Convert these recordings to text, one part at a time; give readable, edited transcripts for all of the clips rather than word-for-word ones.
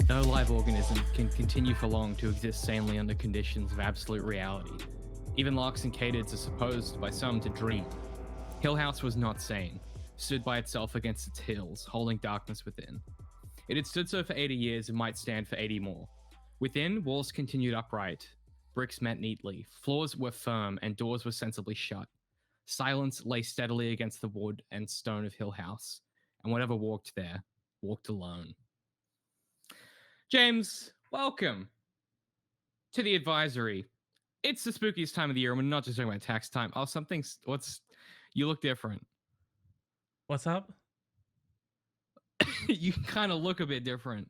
No live organism can continue for long to exist sanely under conditions of absolute reality. Even larks and katydids are supposed by some to dream. Hill House was not sane, stood by itself against its hills, holding darkness within. It had stood so for 80 years and might stand for 80 more. Within, walls continued upright, bricks met neatly, floors were firm, and doors were sensibly shut. Silence lay steadily against the wood and stone of Hill House, and whatever walked there, walked alone. James, welcome to the advisory. It's the spookiest time of the year, and we're not just talking about tax time. Oh, you look different. What's up? You kind of look a bit different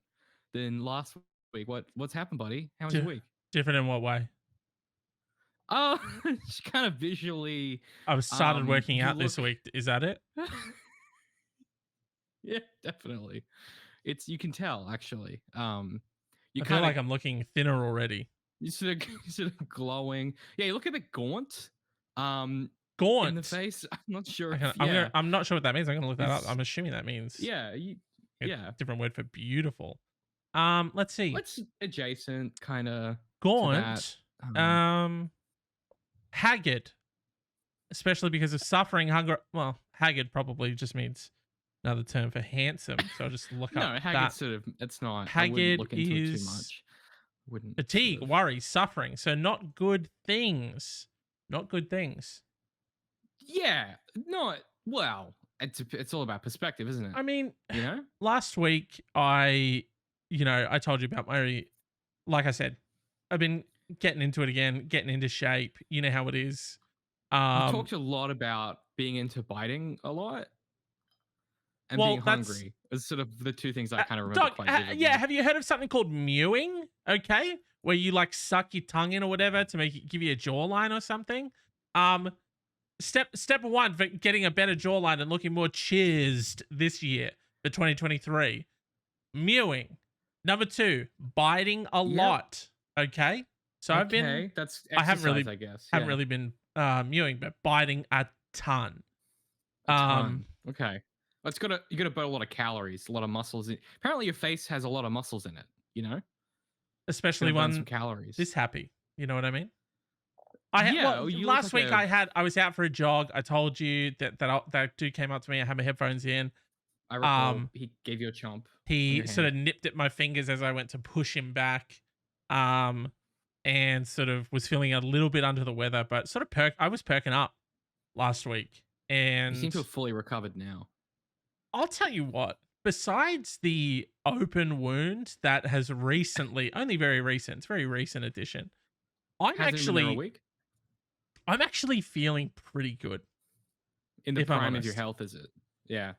than last week. What's happened, buddy? How was your week? Different in what way? Oh, just kind of visually. I've started working out this week. Is that it? Yeah, definitely. You can tell actually. I feel like I'm looking thinner already. You sort of glowing. Yeah, you look a bit gaunt. Gaunt in the face. I'm not sure. I'm not sure what that means. I'm gonna look that up. I'm assuming that means different word for beautiful. Let's see. What's adjacent kind of gaunt? Haggard, especially because of suffering, hunger. Well, haggard probably just means another term for handsome. So I'll just look up. No, haggard sort of. It's not. Haggard look into is it too much. Wouldn't fatigue, worry, suffering. So not good things. Not good things. Yeah, not well. It's all about perspective, isn't it? I mean, last week I told you about like I said, I've been getting into it again, getting into shape. You know how it is. You talked a lot about being into biting a lot and being hungry. It's sort of the two things I kind of remember quite vividly. Yeah, have you heard of something called mewing? Okay, where you like suck your tongue in or whatever to give you a jawline or something. Step one for getting a better jawline and looking more chiseled this year for 2023. Mewing. Number 2, biting a lot. Okay, so that's exercise, I haven't really, I guess. Haven't really been mewing, but biting a ton. Okay. You gotta burn a lot of calories, a lot of muscles. Apparently, your face has a lot of muscles in it. Especially when some calories. This happy. You know what I mean? Last week I was out for a jog. I told you that dude came up to me. I had my headphones in. I recall he gave you a chomp. He sort of nipped at my fingers as I went to push him back, and sort of was feeling a little bit under the weather, but sort of I was perking up last week, and you seem to have fully recovered now. I'll tell you what. Besides the open wound that has recently, only very recent, it's very recent addition. I'm actually feeling pretty good. In the prime of your health, is it? Yeah.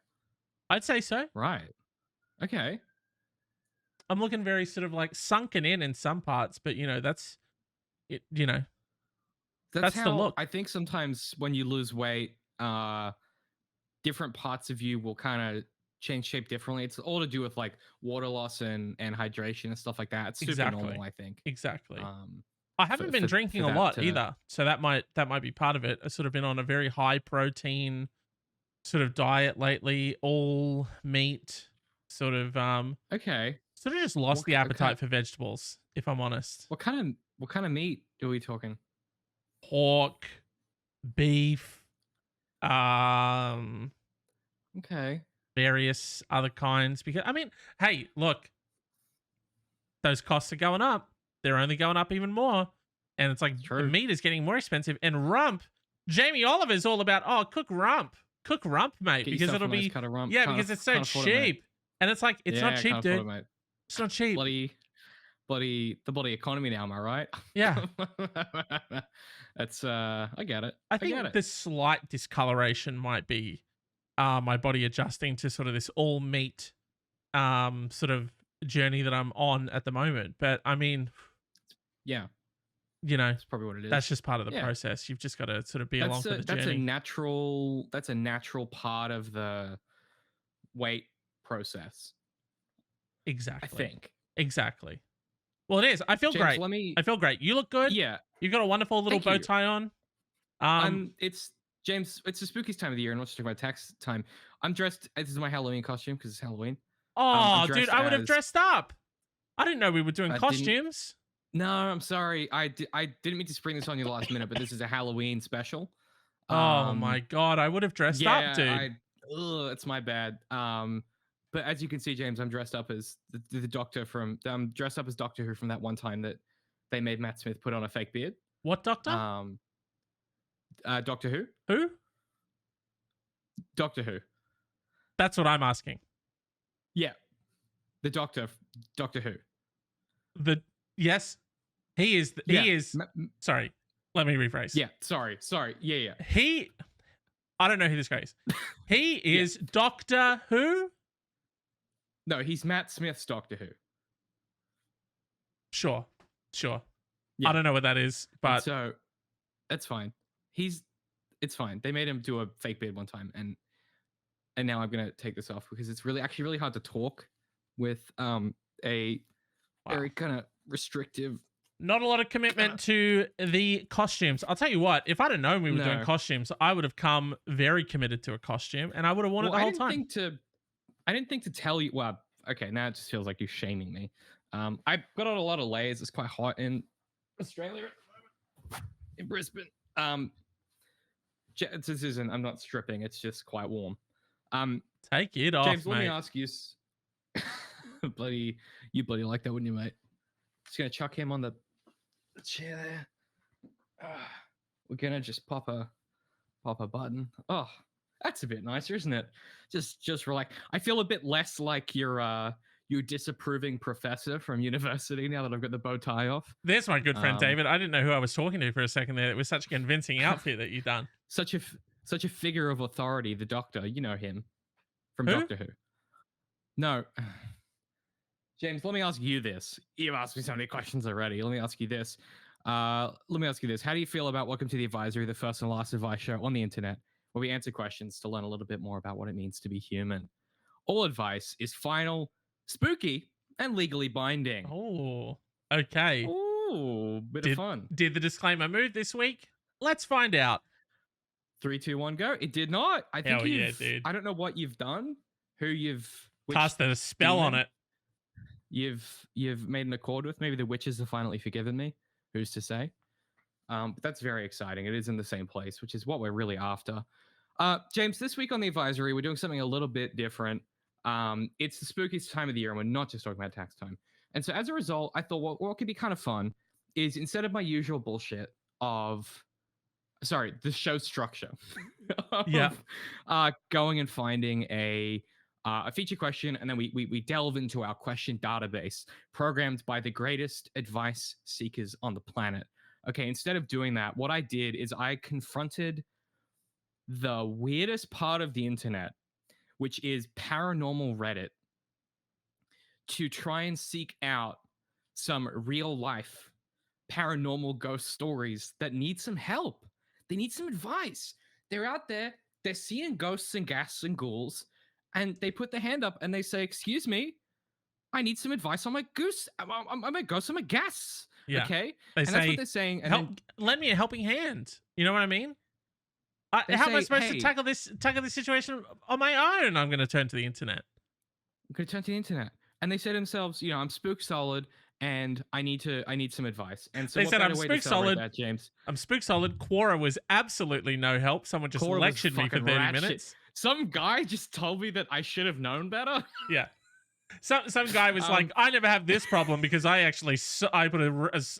I'd say so. Right. Okay. I'm looking very sort of like sunken in some parts, but that's it. That's the look. I think sometimes when you lose weight, different parts of you will kind of change shape differently. It's all to do with like water loss and hydration and stuff like that. It's super normal, I think. Exactly. I haven't been drinking a lot either, so that might be part of it. I've sort of been on a very high protein sort of diet lately, all meat, sort of sort of just lost the appetite for vegetables, if I'm honest. What kind of meat are we talking? Pork, beef, various other kinds, because I mean, hey, look, those costs are going up. They're only going up even more. And it's like the meat is getting more expensive. And rump, Jamie Oliver's all about, cook rump, mate. Because it'll be, kind of rump. Yeah, because it's so cheap. And it's like, it's not cheap, dude. It's not cheap. The bloody economy now, am I right? Yeah. That's, I get it. I think the slight discoloration might be my body adjusting to sort of this all meat sort of journey that I'm on at the moment. But I mean, yeah, that's probably what it is. That's just part of the process. You've just got to sort of be along for the journey. That's a natural part of the weight process. Exactly. I think. Exactly. Well, it is. I feel James, great. I feel great. You look good. Yeah. You've got a wonderful little bow tie on. It's James. It's the spookiest time of the year, and let's talk about tax time. I'm dressed. This is my Halloween costume because it's Halloween. Oh, dude, I would have dressed up. I didn't know we were doing I didn't- costumes. No, I'm sorry. I didn't mean to spring this on you last minute, but this is a Halloween special. Oh my god, I would have dressed up, dude. It's my bad. But as you can see, James, I'm dressed up as the Doctor from. I'm dressed up as Doctor Who from that one time that they made Matt Smith put on a fake beard. What Doctor? Doctor Who. Who? Doctor Who. That's what I'm asking. Yeah, the Doctor Who. Yes, he is. He is. Sorry, let me rephrase. Yeah, sorry. Yeah. I don't know who this guy is. He is Doctor Who. No, he's Matt Smith's Doctor Who. Sure. Yeah. I don't know what that is, but and so that's fine. It's fine. They made him do a fake beard one time, and now I'm gonna take this off because it's actually really hard to talk with a very kind of restrictive. Not a lot of commitment to the costumes. I'll tell you what, if I'd have known we were doing costumes, I would have come very committed to a costume, and I would have worn it the whole time. I didn't think to tell you. Well, okay, now it just feels like you're shaming me. I got on a lot of layers. It's quite hot in Australia, in Brisbane. This isn't. I'm not stripping. It's just quite warm. Take it off, James. mate. Let me ask you. You bloody like that, wouldn't you, mate? Just gonna chuck him on the chair there. We're gonna just pop a button. Oh, that's a bit nicer, isn't it? Just relax. I feel a bit less like your disapproving professor from university now that I've got the bow tie off. There's my good friend David. I didn't know who I was talking to for a second there. It was such a convincing outfit that you've done. Such a figure of authority, the Doctor. You know him from Who? Doctor Who. No. James, let me ask you this. You've asked me so many questions already. Let me ask you this. How do you feel about Welcome to the Advisory, the first and last advice show on the internet, where we answer questions to learn a little bit more about what it means to be human? All advice is final, spooky, and legally binding. Oh, okay. Ooh, bit of fun. Did the disclaimer move this week? Let's find out. 3, 2, 1, go. It did not. I think dude. I don't know what you've done, cast a spell on it. You've made an accord with. Maybe the witches have finally forgiven me. Who's to say? But that's very exciting. It is in the same place, which is what we're really after. James, this week on the advisory, we're doing something a little bit different. It's the spookiest time of the year, and we're not just talking about tax time. And so as a result, I thought what could be kind of fun is, instead of my usual bullshit the show structure going and finding a feature question, and then we delve into our question database programmed by the greatest advice seekers on the planet. Okay, instead of doing that, what I did is I confronted the weirdest part of the internet, which is paranormal Reddit, to try and seek out some real life paranormal ghost stories that need some help. They need some advice. They're out there, they're seeing ghosts and ghasts and ghouls, and they put their hand up and they say, "Excuse me, I need some advice on my goose. I'm a ghost. I'm a gas." Yeah. Okay. That's what they're saying. And lend me a helping hand. You know what I mean? How am I supposed to tackle this situation on my own? I'm going to turn to the internet. And they say to themselves, I'm spook solid, and I need some advice. And so they said, "I'm spook spook solid, that, James. I'm spook solid." Quora was absolutely no help. Someone just lectured me for 30 minutes. Some guy just told me that I should have known better. Yeah. Some guy was like, "I never have this problem because I put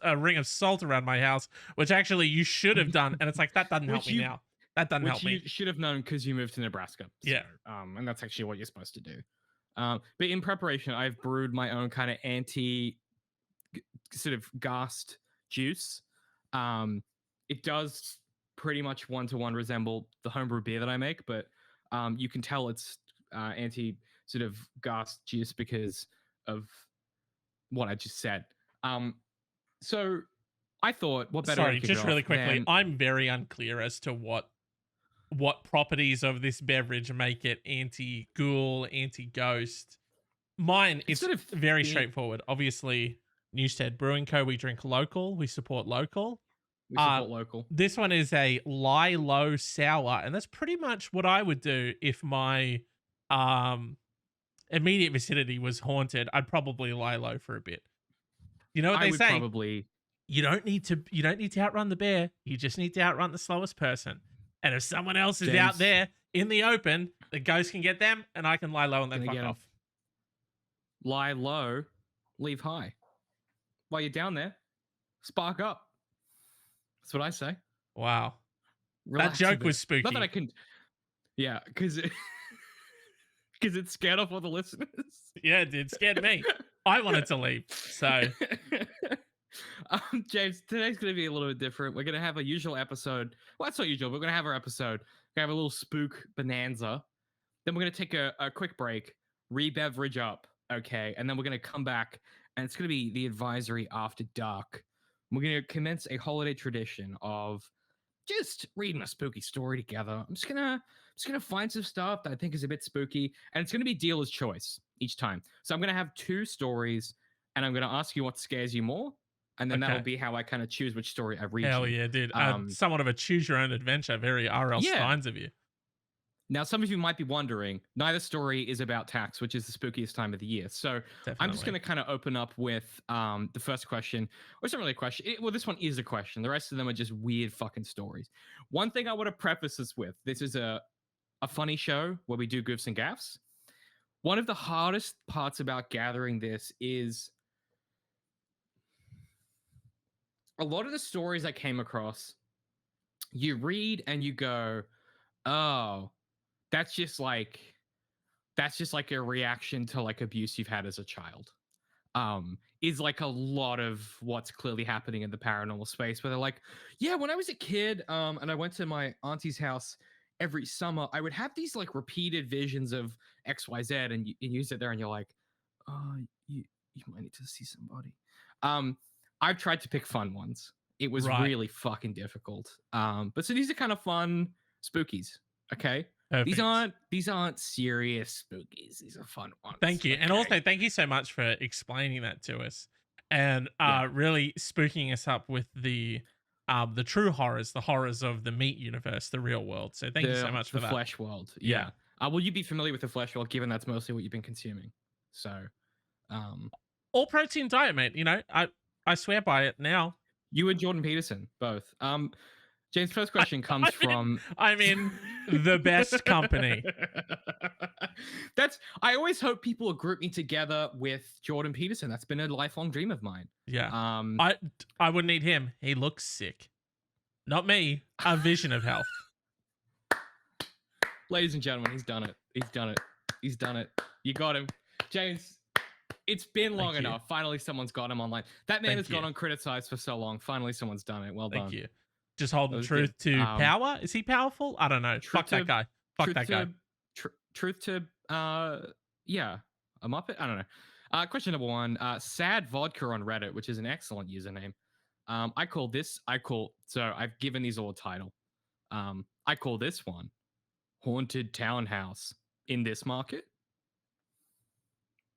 a ring of salt around my house, which actually you should have done." And it's like, that doesn't help me now. That doesn't help me. You should have known because you moved to Nebraska. So, yeah. And that's actually what you're supposed to do. But in preparation, I've brewed my own kind of anti sort of ghast juice. It does pretty much 1-to-1 resemble the homebrew beer that I make, but you can tell it's anti sort of ghast juice because of what I just said. So I thought, what better? Sorry, just really quickly, I'm very unclear as to what properties of this beverage make it anti-ghoul, anti-ghost. Mine is sort of very straightforward. Obviously, Newstead Brewing Co. We drink local. We support local. We support local. This one is a lie low sour, and that's pretty much what I would do if my immediate vicinity was haunted. I'd probably lie low for a bit. You know what I they would say? probably. You don't need to outrun the bear. You just need to outrun the slowest person. And if someone else is out James, there in the open, the ghost can get them, and I can lie low and then gonna fuck get 'em. off. Lie low, leave high. While you're down there, spark up. That's what I say. Wow. Relax That a joke bit. was spooky. Not that I can. Yeah, because it scared off all the listeners. Yeah, it did. Scared me. I wanted to leave. So, James, today's going to be a little bit different. We're going to have a usual episode. Well, that's not usual. We're going to have our episode. We're going to have a little spook bonanza. Then we're going to take a quick break, re-beverage up, okay? And then we're going to come back, and it's going to be the advisory after dark. We're going to commence a holiday tradition of just reading a spooky story together. I'm just gonna find some stuff that I think is a bit spooky, and it's gonna be dealer's choice each time. So I'm gonna have 2 stories, and I'm gonna ask you what scares you more, and then that'll be how I kind of choose which story I read. hell yeah, dude. Somewhat of a choose your own adventure. Very R.L. Steins of you. Now, some of you might be wondering, neither story is about tax, which is the spookiest time of the year. So I'm just going to kind of open up with the first question. Or it's not really a question. Well, this one is a question. The rest of them are just weird fucking stories. One thing I want to preface this with, this is a funny show where we do goofs and gaffs. One of the hardest parts about gathering this is a lot of the stories I came across, you read and you go, oh, that's just like a reaction to like abuse you've had as a child. Is like a lot of what's clearly happening in the paranormal space, where they're like, yeah, when I was a kid, and I went to my auntie's house every summer, I would have these like repeated visions of XYZ, and you sit there and you're like, oh, you might need to see somebody. I've tried to pick fun ones. It was really fucking difficult. But so these are kind of fun spookies. Okay. Perfect. These aren't serious spookies. These are fun ones. Thank you. Okay? And also thank you so much for explaining that to us and really spooking us up with the true horrors, the horrors of the meat universe, the real world. So thank you so much for that. The flesh world. Yeah. Will you be familiar with the flesh world, given that's mostly what you've been consuming? So all protein diet, mate. You know, I swear by it now. You and Jordan Peterson, both. James' first question comes from... I'm in the best company. I always hope people will group me together with Jordan Peterson. That's been a lifelong dream of mine. Yeah. I wouldn't need him. He looks sick. Not me. A vision of health. Ladies and gentlemen, he's done it. He's done it. He's done it. You got him. James, it's been long enough. Finally, someone's got him online. That man has gone uncriticized for so long. Finally, someone's done it. Well done. Thank you. Just holding truth to power. Is he powerful? I don't know. Fuck that guy. Fuck that guy. Truth to, yeah, a Muppet? I don't know. Question number 1. Sad Vodka on Reddit, which is an excellent username. So I've given these all a title. I call this one Haunted Townhouse in This Market.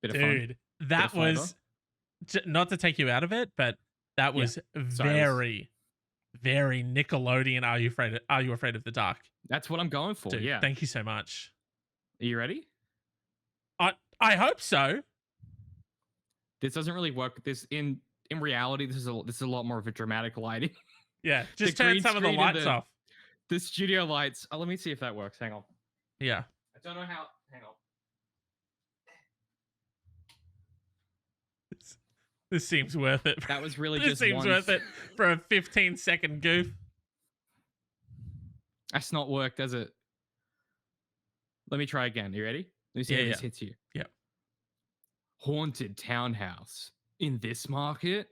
Bit of fun. Dude, that was, not to take you out of it, but that was very Nickelodeon. Are you afraid of the dark? That's what I'm going for. Dude, yeah. Thank you so much. Are you ready? I hope so. This doesn't really work. This in reality, this is a lot more of a dramatic lighting. Yeah, just turn some of the lights off. The studio lights. Let me see if that works. Hang on. Yeah. I don't know how. Hang on. This seems worth it. That was really this seems worth it for a 15-second goof. That's not work, does it? Let me try again. You ready? Let me see how this hits you. Yeah. Haunted Townhouse in This Market.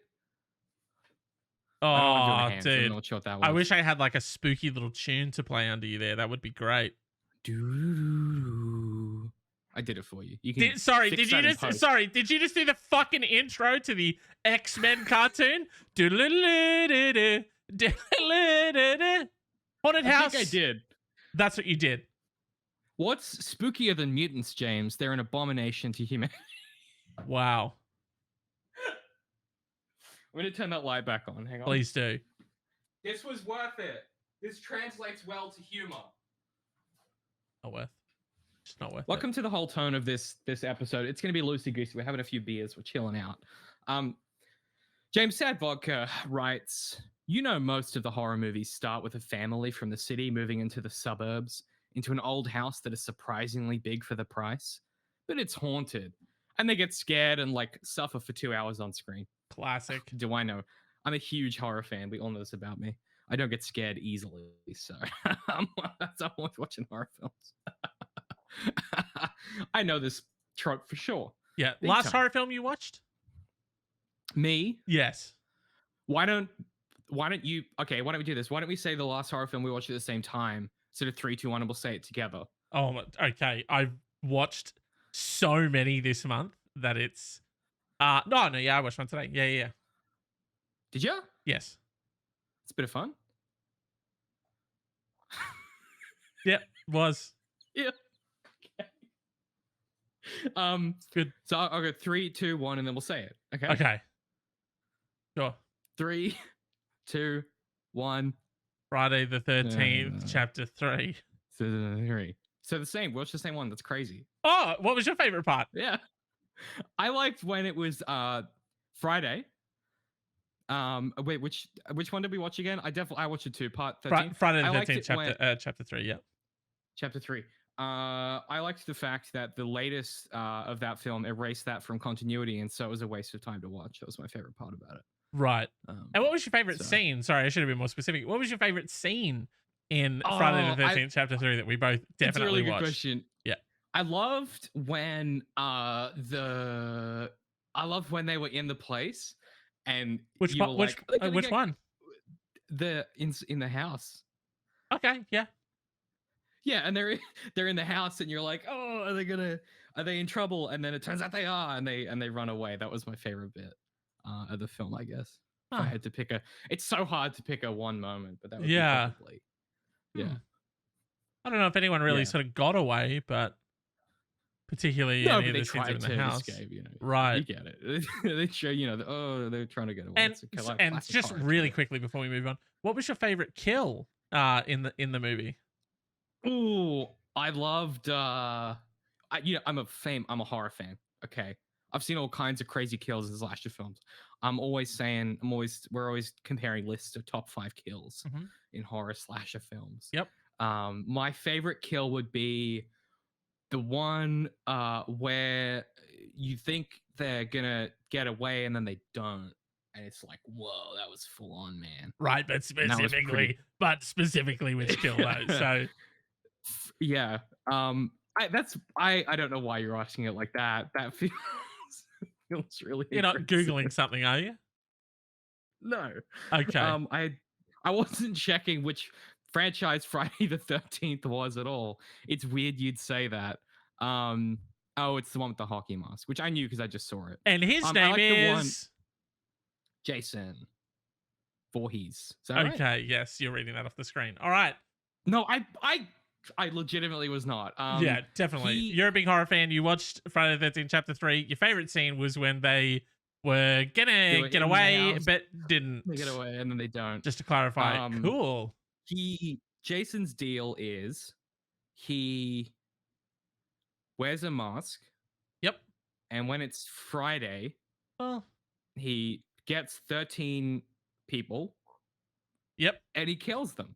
Oh, dude. I'm not sure what that was. I wish I had like a spooky little tune to play under you there. That would be great. I did it for you. You can did you just do the fucking intro to the X-Men cartoon? Haunted House. I think I did. That's what you did. What's spookier than mutants, James? They're an abomination to humanity. Wow. I'm going to turn that light back on. Hang on. Please do. This was worth it. This translates well to humor. Not worth. It's not worth it. Welcome to the whole tone of this episode. It's going to be loosey-goosey. We're having a few beers. We're chilling out. James Sad Vodka writes, you know, most of the horror movies start with a family from the city moving into the suburbs, into an old house that is surprisingly big for the price, but it's haunted. And they get scared and like suffer for 2 hours on screen. Classic. Do I know? I'm a huge horror fan. We all know this about me. I don't get scared easily, so I'm always watching horror films. I know this trope for sure. Yeah. Big Last time. horror film you watched? Me? Yes. Why don't you? Okay, why don't we do this? Why don't we say the last horror film we watched at the same time? Sort of 3, 2, 1, and we'll say it together. Oh, okay. I've watched so many this month that it's no, yeah, I watched one today. Yeah. Did you? Yes. It's a bit of fun. Yep, was. Yeah. Okay. Good. So I'll go 3, 2, 1, and then we'll say it. Okay. Okay. Sure. 3, 2, 1. Friday the 13th, chapter 3. So the same. Watch the same one. That's crazy. Oh, what was your favorite part? Yeah. I liked when it was Friday. Wait, which one did we watch again? I watched it too. Part 13. Friday the 13th, chapter 3. Yeah. Chapter 3. I liked the fact that the latest of that film erased that from continuity, and so it was a waste of time to watch. That was my favorite part about it. Right. And what was your favorite scene? Sorry, I should have been more specific. What was your favorite scene in Friday the 13th, chapter 3 that we both definitely watched? It's a really good question. Yeah. I loved when I loved when they were in the place, and which one? In the house. Okay, yeah. Yeah, and they're in the house, and you're like, oh, are they in trouble? And then it turns out they are, and they run away. That was my favorite bit of the film, I guess. If I had to pick it's so hard to pick a one moment, but that would be probably. Yeah. I don't know if anyone really sort of got away, but particularly any of the scenes in the house. Escape, right. You get it. They show, they're trying to get away. And just really quickly before we move on, what was your favorite kill in the movie? Ooh, I loved I'm a horror fan. Okay. I've seen all kinds of crazy kills in slasher films. We're always comparing lists of top 5 kills in horror slasher films. Yep. My favorite kill would be the one where you think they're gonna get away and then they don't, and it's like, whoa, that was full on, man. Right, but specifically which kill though. So yeah, I don't know why you're asking it like that. That feels really. You're not Googling something, are you? No. Okay. I wasn't checking which franchise Friday the 13th was at all. It's weird you'd say that. It's the one with the hockey mask, which I knew because I just saw it. And his name is Jason Voorhees. Is that okay, right? Yes, you're reading that off the screen. All right. No, I legitimately was not. Yeah, definitely. You're a big horror fan. You watched Friday the 13th, chapter 3. Your favorite scene was when they were gonna get away, but didn't. They get away, and then they don't. Just to clarify. Cool. Jason's deal is he wears a mask. Yep. And when it's Friday, he gets 13 people. Yep. And he kills them.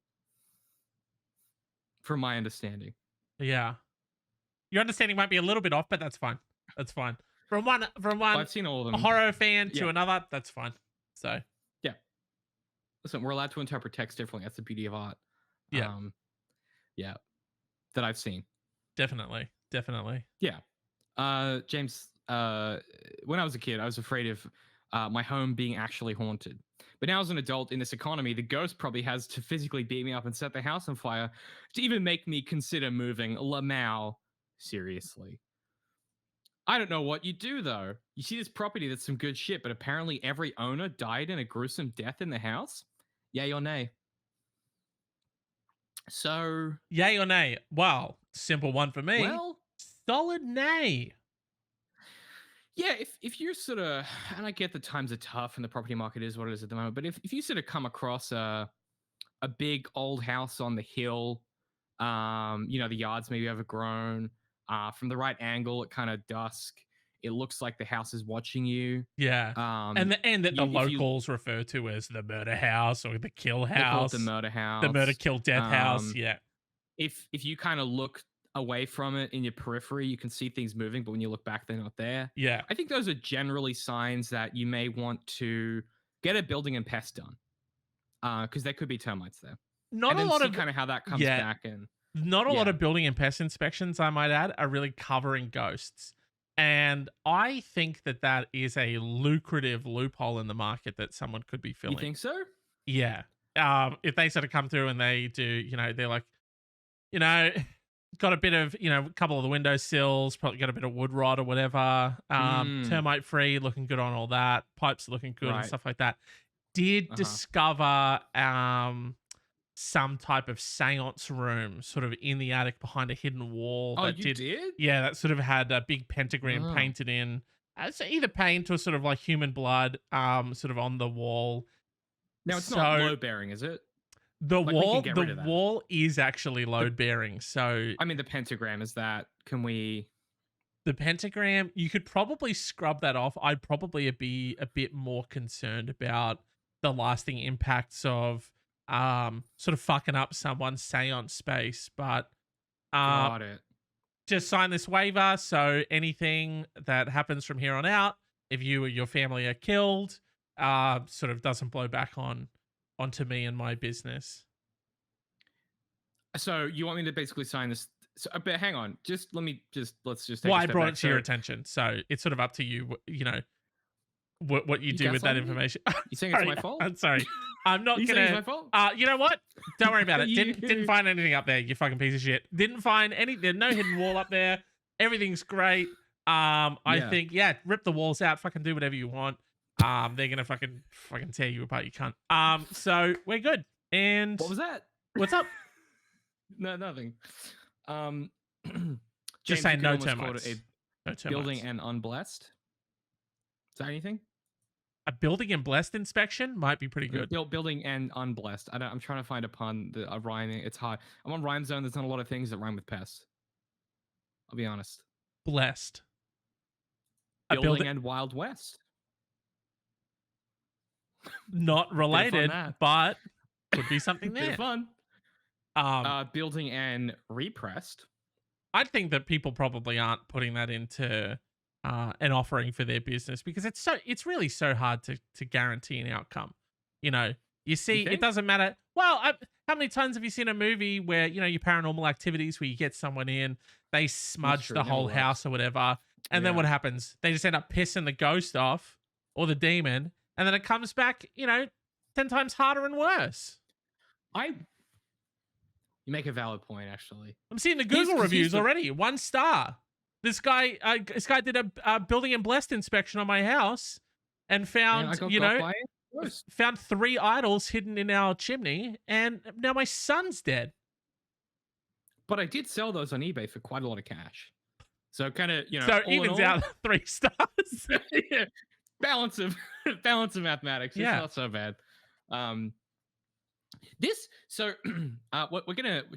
From my understanding. Yeah. Your understanding might be a little bit off, but that's fine. That's fine. From one I've seen all of them. Horror fan to another, that's fine. So yeah. Listen, we're allowed to interpret text differently. That's the beauty of art. Yeah. That I've seen. Definitely. Yeah. James, when I was a kid, I was afraid of my home being actually haunted. But now as an adult in this economy, the ghost probably has to physically beat me up and set the house on fire to even make me consider moving. Lamau. Seriously. I don't know what you do, though. You see this property that's some good shit, but apparently every owner died in a gruesome death in the house? Yay or nay? So... Yay or nay? Wow. Simple one for me. Well... Solid nay. Yeah, if you're sort of... And I get the times are tough and the property market is what it is at the moment, but if you sort of come across a big old house on the hill, the yards maybe overgrown, from the right angle at kind of dusk, It looks like the house is watching you. Yeah. And that the If you locals refer to as the murder house or the kill they call it the house, murder the murder house. kill death house. Um, Yeah. if you kind of look away from it in your periphery, you can see things moving, but when you look back, they're not there. Yeah. I think those are generally signs that you may want to get a building and pest done, because there could be termites there, Not and a then lot see of kind of how that comes yeah. back. And Not a lot yeah, of building and pest inspections, I might add, are really covering ghosts. And I think that that is a lucrative loophole in the market that someone could be you filling. think so? Yeah. If they sort of come through and they do, they're like, you know, got a bit of, a couple of the windowsills, probably got a bit of wood rot or whatever, termite free, looking good on all that, pipes looking good and Right. stuff like that. Did Uh-huh. discover some type of seance room sort of in the attic behind a hidden wall. Oh, that you did? Yeah, that sort of had a big pentagram Oh. painted in. So either paint or sort of like human blood, sort of on the wall. Now it's not load bearing, is it? The Like, we can wall, get the rid of that. wall is actually load bearing. So I mean, the pentagram is that. Can we? the pentagram, you could probably scrub that off. I'd probably be a bit more concerned about the lasting impacts of sort of fucking up someone's seance space. But Got it. just sign this waiver, so anything that happens from here on out, if you or your family are killed, sort of doesn't blow back onto me and my business. So you want me to basically sign this? So, but hang on, let's just. Take Well, a I step brought back. it to your attention, so it's sort of up to you. What you do with that gaslighting me? information. You saying it's my fault? I'm sorry. I'm not You saying it's my gonna. fault? You know what? Don't worry about it. You- Didn't find anything up there. You fucking piece of shit. Didn't find any. There's no hidden wall up there. Everything's great. I Yeah. think rip the walls out. Fucking do whatever you want. They're gonna fucking tear you apart. You can't. So we're good. And What was that? what's up? No, nothing. Just James, saying you no could almost call it termites. No termites. building and unblessed. Is that anything? A building and blessed inspection might be pretty good. Building and unblessed. I'm trying to find a pun, a rhyming. It's hard. I'm on Rhyme Zone. There's not a lot of things that rhyme with pests. I'll be honest. Blessed. Building and Wild West. Not related, that. but could be something Bit there. of fun. Building and repressed. I think that people probably aren't putting that into an offering for their business because it's really so hard to guarantee an outcome. You see, it doesn't matter. Well, how many times have you seen a movie where your paranormal activities where you get someone in, they smudge the whole house or whatever, and then what happens? They just end up pissing the ghost off or the demon, and then it comes back, 10 times harder and worse. You make a valid point, actually. I'm seeing the Google reviews already. 1 star. This guy did a building and blessed inspection on my house and found, found 3 idols hidden in our chimney, and now my son's dead. But I did sell those on eBay for quite a lot of cash. So kind of, so it evens out 3 stars. Yeah. Balance of mathematics. It's not so bad.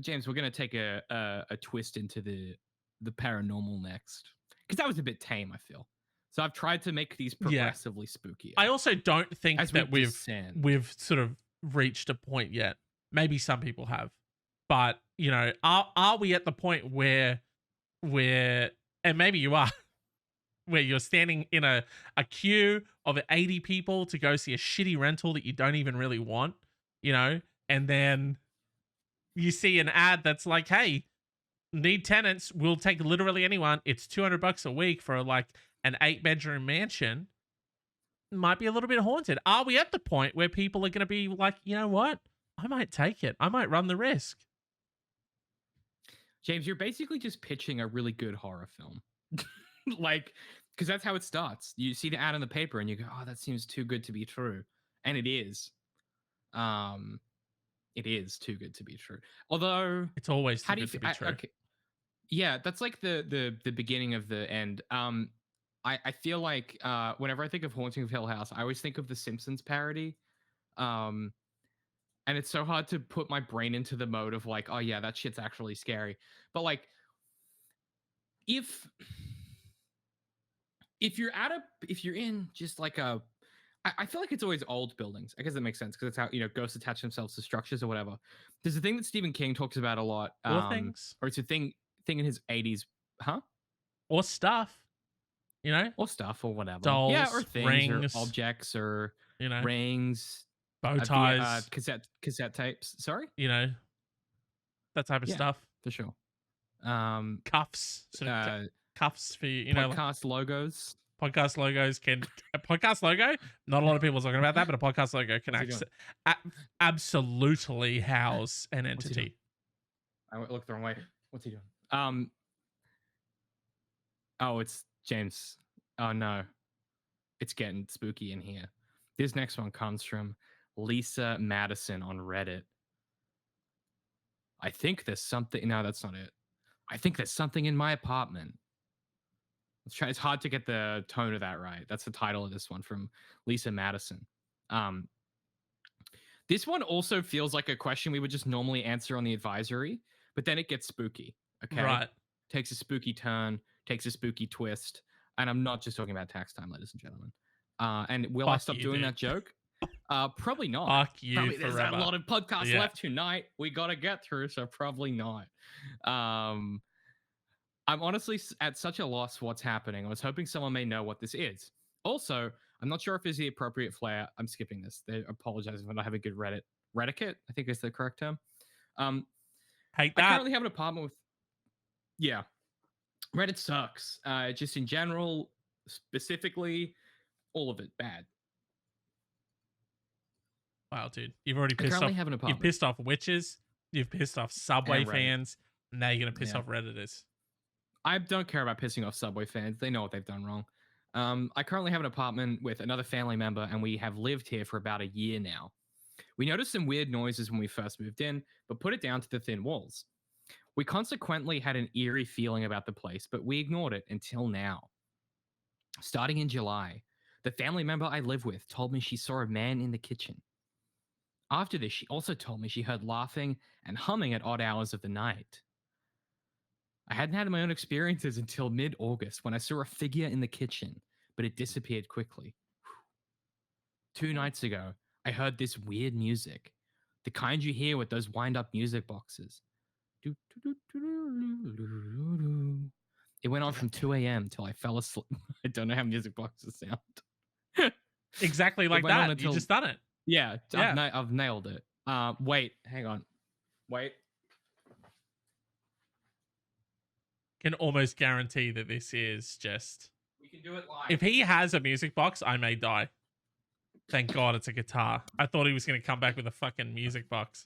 James, we're gonna take a twist into the paranormal next, because that was a bit tame, I feel. So I've tried to make these progressively spookier. I also don't think that descend. we've sort of reached a point yet. Maybe some people have, but are we at the point where and maybe you are, where you're standing in a queue of 80 people to go see a shitty rental that you don't even really want, and then you see an ad that's like, hey, need tenants, we'll take literally anyone. It's $200 a week for like an 8-bedroom mansion. Might be a little bit haunted. Are we at the point where people are going to be like, you know what? I might take it. I might run the risk. James, you're basically just pitching a really good horror film. Because that's how it starts. You see the ad in the paper and you go, oh, that seems too good to be true. And it is. It is too good to be true. Although it's always too good to be true. Okay. Yeah, that's like the beginning of the end. I feel like whenever I think of Haunting of Hill House, I always think of the Simpsons parody. And it's so hard to put my brain into the mode of like, oh yeah, that shit's actually scary. But like, if if you're in just like I feel like it's always old buildings. I guess that makes sense because it's how ghosts attach themselves to structures or whatever. There's a thing that Stephen King talks about a lot, Or things. or it's a thing in his 80s, huh? Or stuff, or stuff or whatever. Dolls, yeah, or things rings, or objects or rings, bow ties, ties, cassette tapes. Sorry, that type of stuff. For sure. Cuffs, cuffs for podcast logos. Podcast logos a podcast logo. Not a lot of people are talking about that, but a podcast logo can absolutely house an entity. I looked the wrong way. What's he doing? Oh, it's James. Oh no, it's getting spooky in here. This next one comes from Lisa Madison on Reddit. I think there's something. No, that's not it. I think there's something in my apartment. Let's try. It's hard to get the tone of that right. That's the title of this one from Lisa Madison. This one also feels like a question we would just normally answer on the advisory, but then it gets spooky. Okay. Right. Takes a spooky turn, takes a spooky twist. And I'm not just talking about tax time, ladies and gentlemen. And will I stop doing that joke? Probably not. Fuck you probably, forever. There's a lot of podcasts left tonight we got to get through, so probably not. I'm honestly at such a loss for what's happening. I was hoping someone may know what this is. Also, I'm not sure if it's the appropriate flair. I'm skipping this. They apologize if I don't have a good Reddit. I think is the correct term. Hate that. I currently have an apartment with... Yeah. Reddit sucks. Just in general, specifically, all of it bad. Wow, dude. You've already pissed off... You've pissed off witches. You've pissed off Subway fans. Now you're going to piss off Redditors. I don't care about pissing off Subway fans. They know what they've done wrong. I currently have an apartment with another family member, and we have lived here for about a year now. We noticed some weird noises when we first moved in, but put it down to the thin walls. We consequently had an eerie feeling about the place, but we ignored it until now. Starting in July, the family member I live with told me she saw a man in the kitchen. After this, she also told me she heard laughing and humming at odd hours of the night. I hadn't had my own experiences until mid-August when I saw a figure in the kitchen, but it disappeared quickly. 2 nights ago, I heard this weird music, the kind you hear with those wind-up music boxes. It went on from 2 a.m. till I fell asleep. I don't know how music boxes sound. Exactly like that. You just done it. Yeah. I've nailed it. Wait, hang on. Wait. Can almost guarantee that this is just... We can do it live. If he has a music box, I may die. Thank God it's a guitar. I thought he was going to come back with a fucking music box.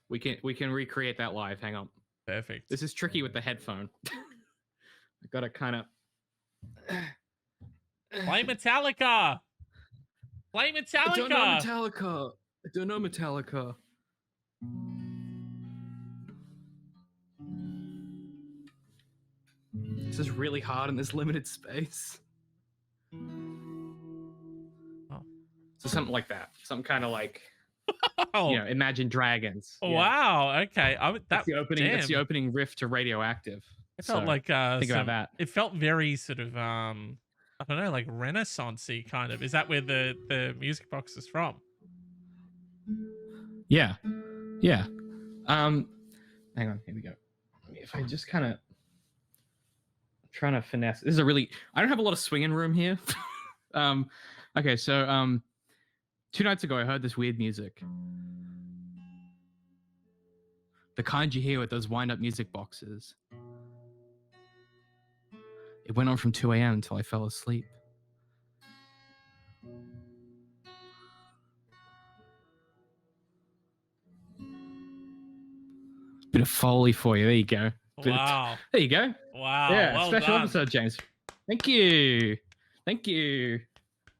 We can recreate that live. Hang on. Perfect. This is tricky with the headphone. I gotta kind of... Play Metallica! Play Metallica! I don't know Metallica. I don't know Metallica. This is really hard in this limited space. Oh. So something like that. Something kind of like, oh. Imagine Dragons. Yeah. Wow. Okay. That's the opening. That's the opening riff to Radioactive. It felt like think about that. It felt very sort of I don't know, like Renaissance-y kind of. Is that where the music box is from? Yeah. Yeah. Hang on. Here we go. If I just kind of trying to finesse. This is I don't have a lot of swinging room here. Okay, so 2 nights ago I heard this weird music. The kind you hear with those wind-up music boxes. It went on from 2 a.m. until I fell asleep. Bit of Foley for you. There you go. Wow. There you go. Wow. Yeah, well special done. episode, James. Thank you. Thank you.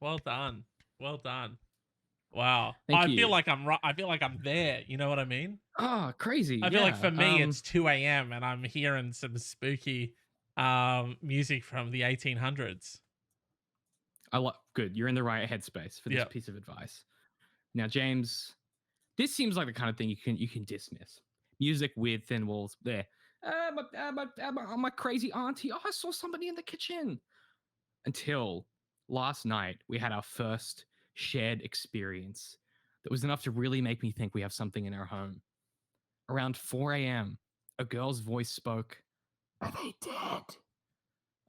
Well done. Well done. Wow. Thank you. Feel like I feel like I'm there. You know what I mean? Oh, crazy. I feel like for me it's 2 a.m. and I'm hearing some spooky music from the 1800s. Good. You're in the right headspace for this piece of advice. Now, James, this seems like the kind of thing you can dismiss. Music with thin walls there. my crazy auntie. Oh, I saw somebody in the kitchen. Until last night, we had our first shared experience that was enough to really make me think we have something in our home. Around 4 a.m., a girl's voice spoke, "Are they dead?"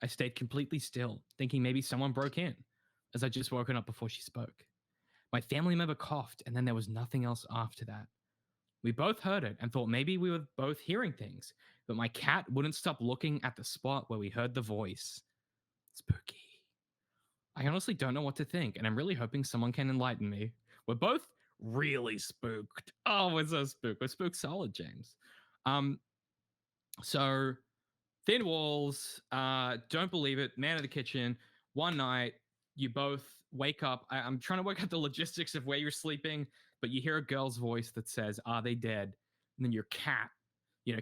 I stayed completely still, thinking maybe someone broke in, as I'd just woken up before she spoke. My family member coughed, and then there was nothing else after that. We both heard it and thought maybe we were both hearing things, but my cat wouldn't stop looking at the spot where we heard the voice. Spooky. I honestly don't know what to think, and I'm really hoping someone can enlighten me. We're both really spooked. Oh, we're so spooked. We're spooked solid, James. So thin walls, don't believe it, man in the kitchen. One night, you both wake up. I'm trying to work out the logistics of where you're sleeping, but you hear a girl's voice that says, "Are they dead?" And then your cat,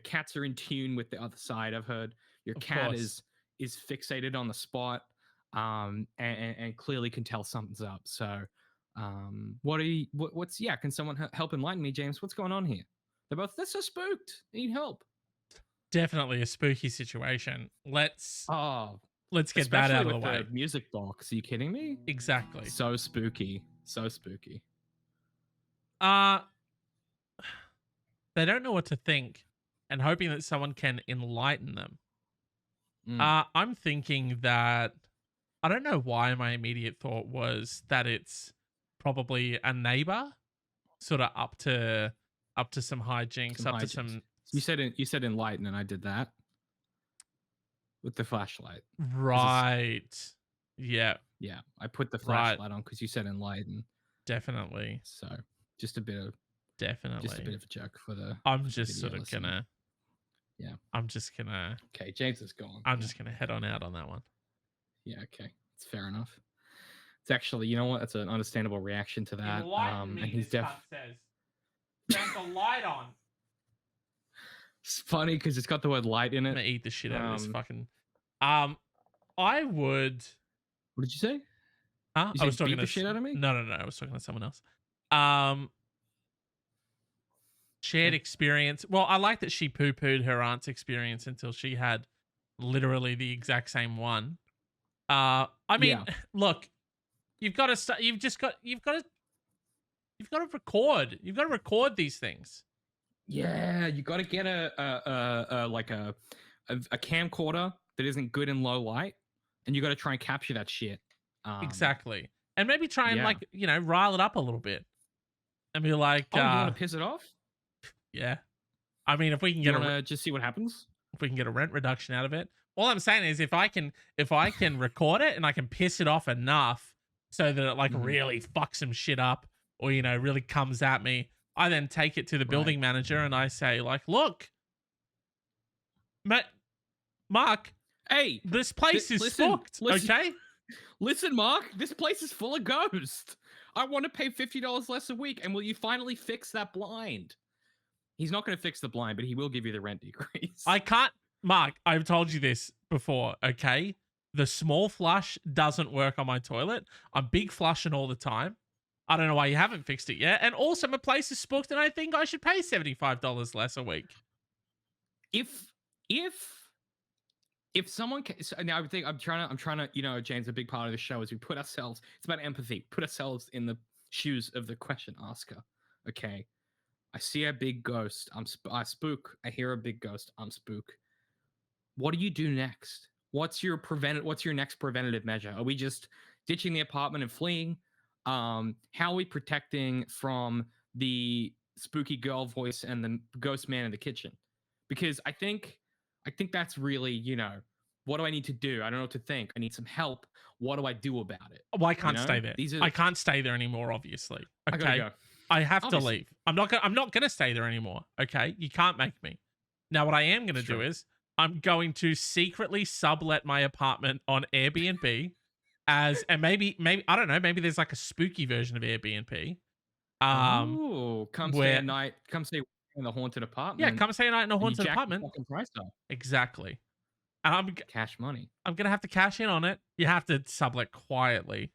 cats are in tune with the other side, I've heard. Your cat is fixated on the spot, and clearly can tell something's up. So can someone help enlighten me, James? What's going on here? They're so spooked. They need help. Definitely a spooky situation. Let's get that out of the way. The music box. Are you kidding me? Exactly. So spooky. So spooky. They don't know what to think, and hoping that someone can enlighten them. I'm thinking that, I don't know why my immediate thought was that it's probably a neighbor, sort of up to some hijinks, to some. You said enlighten, and I did that with the flashlight. Right. Yeah. Yeah. I put the flashlight on because you said enlighten. Definitely. So just a bit of a joke for the. I'm just sort of gonna. Yeah. I'm just gonna. Okay, James is gone. I'm just gonna head on out on that one. Yeah. Okay, it's fair enough. It's actually, you know what? That's an understandable reaction to that. And he's says, "Turn the light on." It's funny because it's got the word light in it. I'm gonna eat the shit out of this fucking. I would. What did you say? Huh? I was talking the shit out of me. No. I was talking to someone else. Shared experience. Well, I like that she poo-pooed her aunt's experience until she had literally the exact same one. I mean, look, you've got to record. You've got to record these things. Yeah, you got to get a camcorder that isn't good in low light, and you got to try and capture that shit. Exactly, and maybe try and rile it up a little bit, and be like, "Oh, you want to piss it off?" Yeah, I mean, if we can just see what happens, if we can get a rent reduction out of it. All I'm saying is, if I can record it and I can piss it off enough so that it really fucks some shit up, or really comes at me. I then take it to the building manager and I say, look, Mark, hey, this place is spooked, okay? Listen, Mark, this place is full of ghosts. I want to pay $50 less a week, and will you finally fix that blind? He's not going to fix the blind, but he will give you the rent decrease. I can't, Mark, I've told you this before, okay? The small flush doesn't work on my toilet. I'm big flushing all the time. I don't know why you haven't fixed it yet. And also, my place is spooked, and I think I should pay $75 less a week. If someone can, so now I'm trying to, James, a big part of the show is we put ourselves. It's about empathy. Put ourselves in the shoes of the question asker. Okay, I see a big ghost. I spook. I hear a big ghost. I'm spook. What do you do next? What's your next preventative measure? Are we just ditching the apartment and fleeing? How are we protecting from the spooky girl voice and the ghost man in the kitchen? Because I think that's really, what do I need to do? I don't know what to think. I need some help. What do I do about it? Well, I can't stay there. I can't stay there anymore, obviously. Okay. I gotta go. I have to leave. I'm not gonna stay there anymore. Okay. You can't make me. Now, what I am gonna do is I'm going to secretly sublet my apartment on Airbnb. And maybe I don't know, maybe there's like a spooky version of Airbnb. Come stay at night. Come stay in the haunted apartment. Yeah, come stay a night in a haunted apartment. Price up. Exactly. And cash money. I'm gonna have to cash in on it. You have to sublet quietly,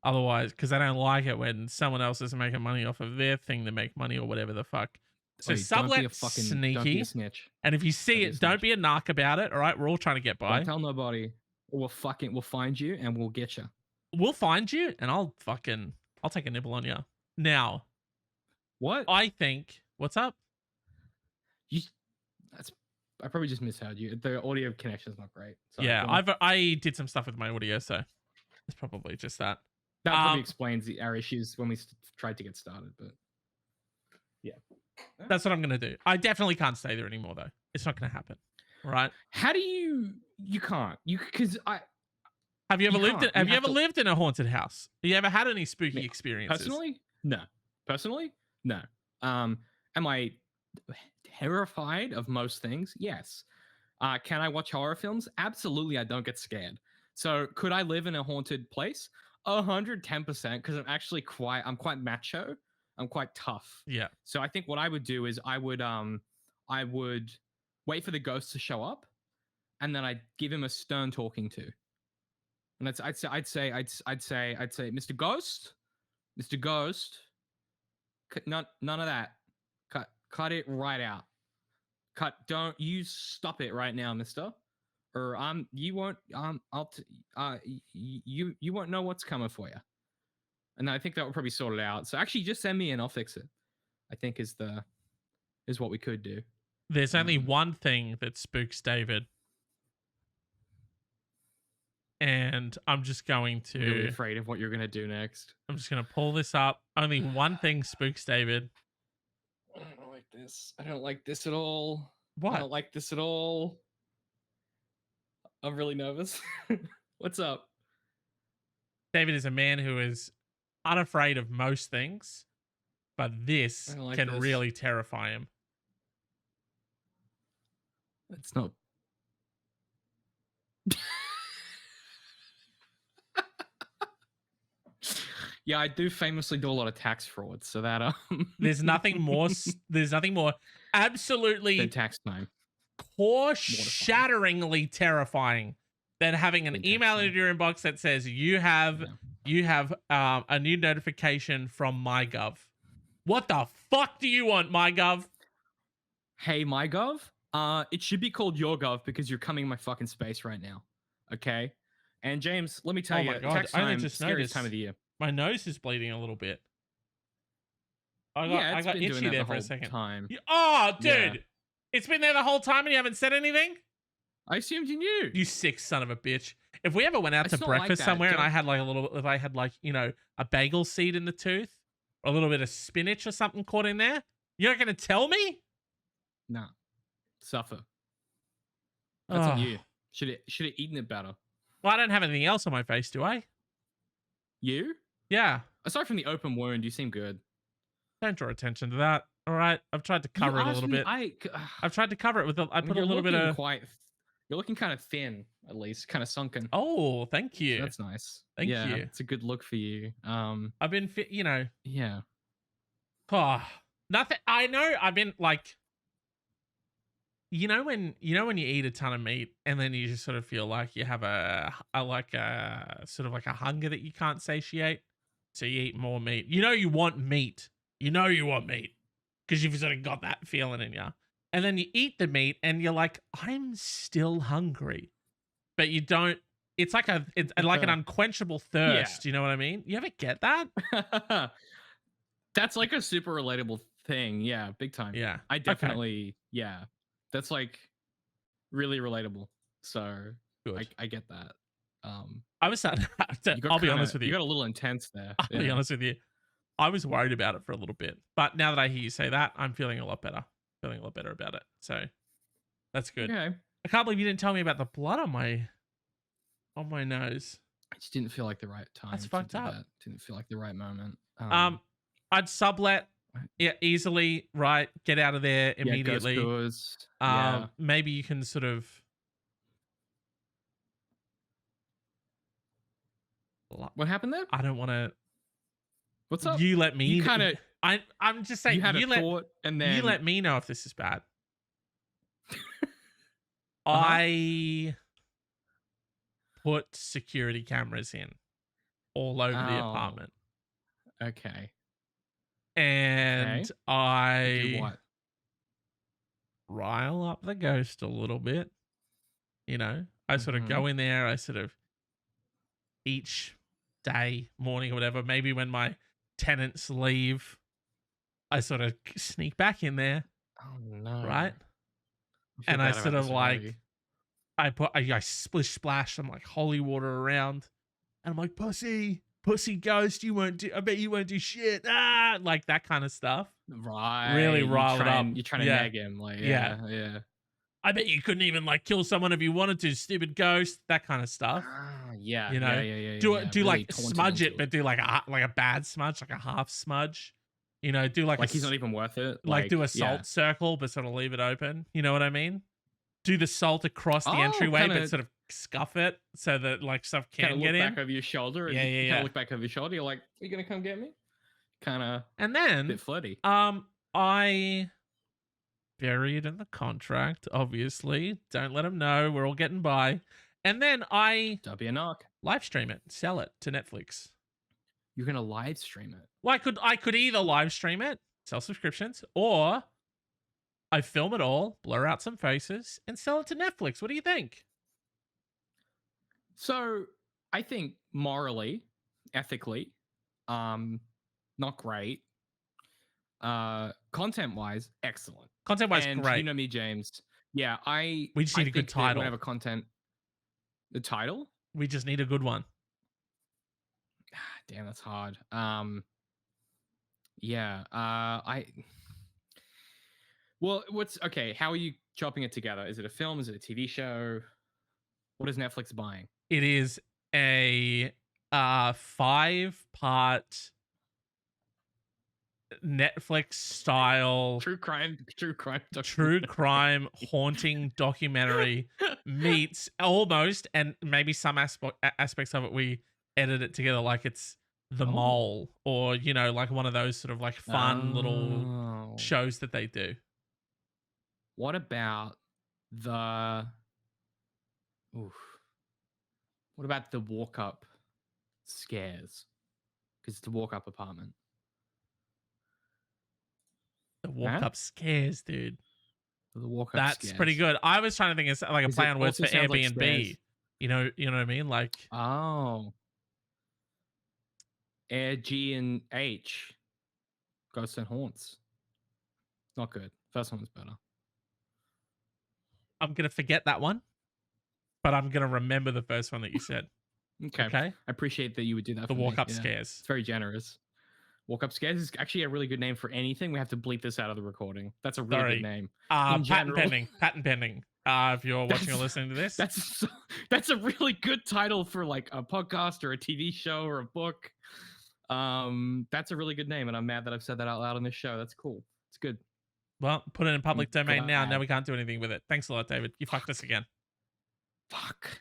otherwise, because I don't like it when someone else is making money off of their thing to make money or whatever the fuck. So Oi, don't be a sublet fucking, don't be sneaky. a snitch. And if you see Don't be a it, don't snitch. be a narc about it. All right, we're all trying to get by. Don't tell nobody. Or we'll find you and we'll get you. We'll find you, and I'll take a nibble on you. Now, What? I think. What's up? I probably just misheard you. The audio connection's not great. Sorry, Yeah, go on. I did some stuff with my audio, so it's probably just that. That probably explains our issues when we tried to get started. But yeah, that's what I'm gonna do. I definitely can't stay there anymore, though. It's not gonna happen. Right? How do you? You can't. Because I. Have you ever You lived? can't. Have You you have ever to- lived in a haunted house? Have you ever had any spooky Me- experiences? Personally, no. Personally, no. Am I terrified of most things? Yes. Can I watch horror films? Absolutely. I don't get scared. So could I live in a haunted place? 110%. Because I'm quite macho. I'm quite tough. Yeah. So I think what I would do is I would wait for the ghost to show up, and then I'd give him a stern talking to. And I'd say, Mr. Ghost, none of that. Cut it right out. Don't you stop it right now, Mister. Or you won't you won't know what's coming for you. And I think that would probably sort it out. So actually, just send me and I'll fix it. I think is what we could do. There's only one thing that spooks David. And I'm just going to... Really afraid of what you're going to do next. I'm just going to pull this up. Only one thing spooks David. I don't like this. I don't like this at all. What? I don't like this at all. I'm really nervous. What's up? David is a man who is unafraid of most things, but this can really terrify him. It's not... Yeah, I do famously do a lot of tax fraud, so that there's nothing more absolutely than tax time. Core-shatteringly terrifying than having an email in your inbox that says you have a new notification from MyGov. What the fuck do you want, MyGov? Hey, MyGov. It should be called Your Gov because you're coming in my fucking space right now. Okay. And James, let me tell you, tax time is scariest time of the year. My nose is bleeding a little bit. I got itchy there for a second. Oh, dude. Yeah. It's been there the whole time and you haven't said anything? I assumed you knew. You sick son of a bitch. If we ever went out to breakfast somewhere and I had a bagel seed in the tooth, or a little bit of spinach or something caught in there, you're not going to tell me? Nah. Suffer. That's on you. Should have eaten it better. Well, I don't have anything else on my face, do I? You? Yeah. Aside from the open wound, you seem good. Don't draw attention to that. All right. I've tried to cover it a little bit. I've tried to cover it with I put a little bit of... You're looking kind of thin, at least. Kind of sunken. Oh, thank you. So that's nice. Thank you. It's a good look for you. I've been fit, Yeah. Oh, nothing. I know. I've been like... when you eat a ton of meat and then you just sort of feel like you have a sort of like a hunger that you can't satiate, so you eat more meat. You want meat. Because you've sort of got that feeling in you. And then you eat the meat and you're like, I'm still hungry, but you don't. It's like like an unquenchable thirst. Yeah. You know what I mean? You ever get that? That's like a super relatable thing. Yeah, big time. Yeah, I definitely. Okay. Yeah. That's like really relatable. So good. I get that. I was sad. I'll be honest with you. You got a little intense there. I'll be honest with you. I was worried about it for a little bit, but now that I hear you say that, I'm feeling a lot better. Feeling a lot better about it. So that's good. Okay. I can't believe you didn't tell me about the blood on my nose. I just didn't feel like the right time. That's fucked up. Didn't feel like the right moment. I'd sublet. Yeah, easily, right? Get out of there immediately. Yeah, goes. Maybe you can sort of... What happened there? I don't want to... What's up? You let me... You kind of... I'm just saying... You had a thought and then... You let me know if this is bad. I put security cameras in all over the apartment. Okay. And I... What? rile up the ghost a little bit. You know, I sort of Mhm. go in there. I sort of each day, morning or whatever, maybe when my tenants leave, I sort of sneak back in there, Oh no. right? I feel And I bad about sort of this already. like I splish splash some like holy water around, and I'm like, pussy ghost, you won't do. I bet you won't do shit. Ah, like that kind of stuff. Really Right. rile it up. You're trying to Yeah, nag him. Like, yeah. yeah, yeah. I bet you couldn't even like kill someone if you wanted to, stupid ghost. That kind of stuff. Ah, yeah, You yeah, know, yeah, yeah, yeah, do yeah. do Really like taunting smudge it, into but it. do like a bad smudge, like a half smudge. You know, do like Like he's not even worth it. like do a Yeah. salt circle, but sort of leave it open. You know what I mean? Do the salt across the Oh, entryway, kind but of sort of scuff it so that like stuff kind can of get look in. back over your shoulder, and Yeah, yeah, you kind of yeah. look back over your shoulder. You're like, "You gonna come get me?" Kind of And then, bit flirty. I buried in the contract. Obviously, don't let them know. We're all getting by. And then I Don't be a knock. live stream it, sell it to Netflix. You're gonna live stream it. Well, I could either live stream it, sell subscriptions, or I film it all, blur out some faces, and sell it to Netflix. What do you think? So I think morally, ethically, not great. Content wise, excellent. Content wise, And you great. know me, James. Yeah, We just need a good think that title. whenever content, the title, We just need a good one. damn, that's hard. Yeah, well, what's okay? How are you chopping it together? Is it a film? Is it a TV show? What is Netflix buying? It is a 5-part Netflix style True crime, true crime haunting documentary meets almost, and maybe some aspects of it we edit it together like it's The Oh. Mole, or you know, like one of those sort of like fun little Oh. shows that they do. What about the? Oof. What about the walk up scares? Because it's the walk up apartment. The walk Huh? up scares, dude. The walk up. That's pretty good. I was trying to think it's like a Is play it on words also for sounds like Airbnb. stairs? You know what I mean? Like Oh, Air G and H, Ghosts and Haunts. Not good. First one was better. I'm gonna forget that one, but I'm gonna remember the first one that you said. Okay. Okay. I appreciate that you would do that. The for walk me. up Yeah. scares. It's very generous. Walk up scares is actually a really good name for anything. We have to bleep this out of the recording. That's a really good name. Patent general. pending. Patent pending. If you're watching or listening to this, that's a really good title for like a podcast or a TV show or a book. That's a really good name, and I'm mad that I've said that out loud on this show. That's cool. It's good. well, put it in public domain now. glad. Now we can't do anything with it. Thanks a lot, David. You fucked us again. Fuck.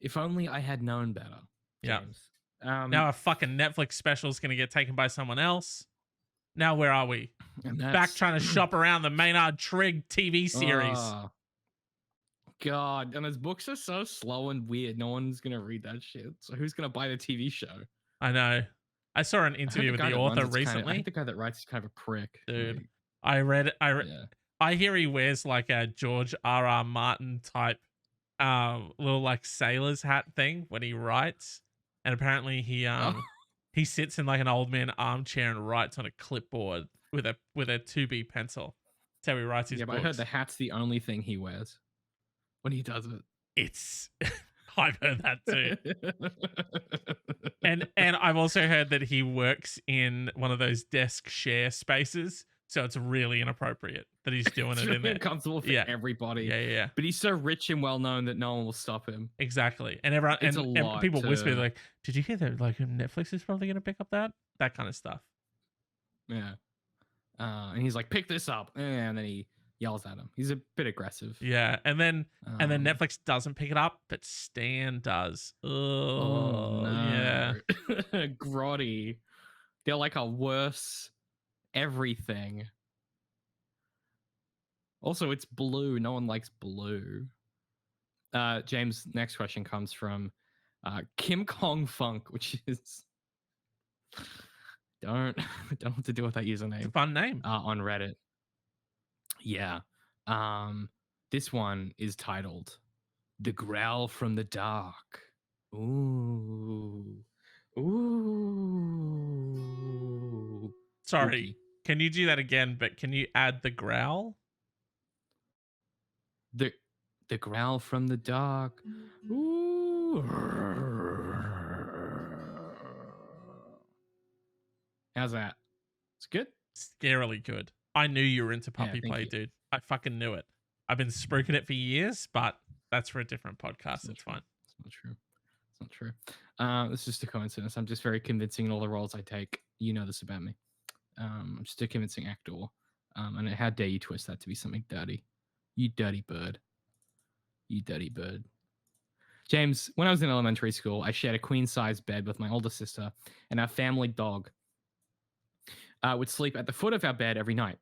If only I had known better. Yeah. James. Now a fucking Netflix special is going to get taken by someone else. Now where are we? Back trying to shop around the Maynard Trigg TV series. Oh, God, and his books are so slow and weird. No one's gonna read that shit. So who's gonna buy the TV show? I know. I saw an interview with the author recently. I think the guy that writes is kind of a prick, dude. Like, I hear he wears like a George R.R. Martin type little like sailor's hat thing when he writes, and apparently he sits in like an old man armchair and writes on a clipboard with a 2B pencil. That's how he writes his yeah, but books. I heard the hat's the only thing he wears when he does it. It's I've heard that too. and I've also heard that he works in one of those desk share spaces, so it's really inappropriate that he's doing It's it really in there. uncomfortable for everybody. Yeah. But he's so rich and well known that no one will stop him. Exactly. And everyone It's and people whisper like, "Did you hear that? Like Netflix is probably going to pick up that kind of stuff." Yeah. And he's like, "Pick this up," and then he yells at him. He's a bit aggressive. Yeah, and then Netflix doesn't pick it up, but Stan does. Oh no. Yeah. Grotty. They're like a worse everything. Also, it's blue. No one likes blue. James, next question comes from Kim Kong Funk, which is don't know what to do with that username. It's a fun name. On Reddit. Yeah. This one is titled "The Growl from the Dark." Ooh. Ooh. Sorry, Spooky. can you do that again? But can you add the growl? The growl from the dark. Ooh. How's that? It's good. Scarily good. I knew you were into Yeah, puppy thank play, you. dude. I fucking knew it. I've been spooking it for years, but that's for a different podcast. It's true. fine. It's not true. It's not true. It's just a coincidence. I'm just very convincing in all the roles I take. You know this about me. I'm just a convincing actor. And how dare you twist that to be something dirty? You dirty bird. You dirty bird. James, when I was in elementary school, I shared a queen-size bed with my older sister, and our family dog would sleep at the foot of our bed every night.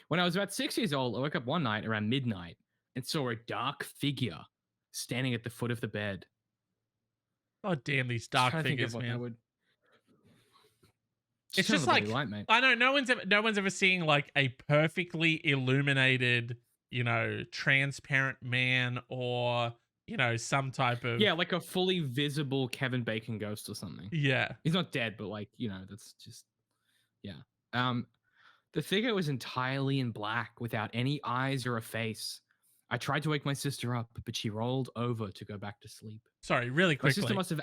When I was about 6 years old, I woke up one night around midnight and saw a dark figure standing at the foot of the bed. Oh damn, these dark figures, man. It's just like mate. I know no one's ever seeing like a perfectly illuminated, transparent man or some type of like a fully visible Kevin Bacon ghost or something. Yeah, he's not dead, but that's just the figure was entirely in black without any eyes or a face. I tried to wake my sister up, but she rolled over to go back to sleep. Sorry, really quickly. My sister must have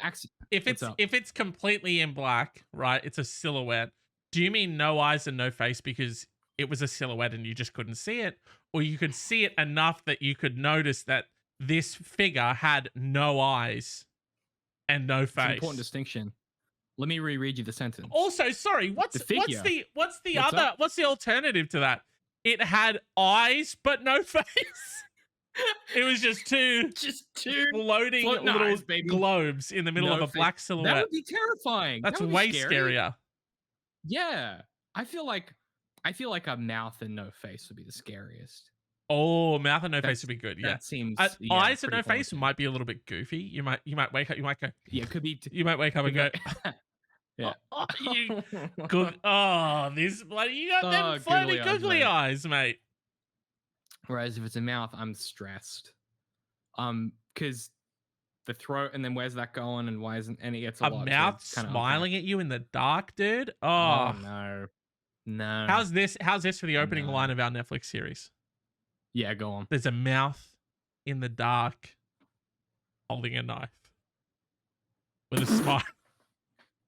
if it's completely in black, right? It's a silhouette. Do you mean no eyes and no face because it was a silhouette and you just couldn't see it, or you could see it enough that you could notice that this figure had no eyes and no face? It's an important distinction. Let me reread you the sentence. Also, sorry, what's the alternative to that? It had eyes but no face. It was just two floating little eyes, globes in the middle of a black silhouette. That would be terrifying. That's way scarier. Yeah, I feel like a mouth and no face would be the scariest. Oh, mouth and no face would be good. Yeah, that seems eyes and no face might be a little bit goofy. You might wake up. You might go. Yeah, it could be. You might wake up and go. Yeah. This bloody you got them floaty googly eyes, mate. Whereas if it's a mouth, I'm stressed. Because the throat, and then where's that going, and why isn't any? It's a mouth smiling at you in the dark, dude. Oh no. How's this for the opening line of our Netflix series? Yeah, go on. There's a mouth in the dark, holding a knife with a smile.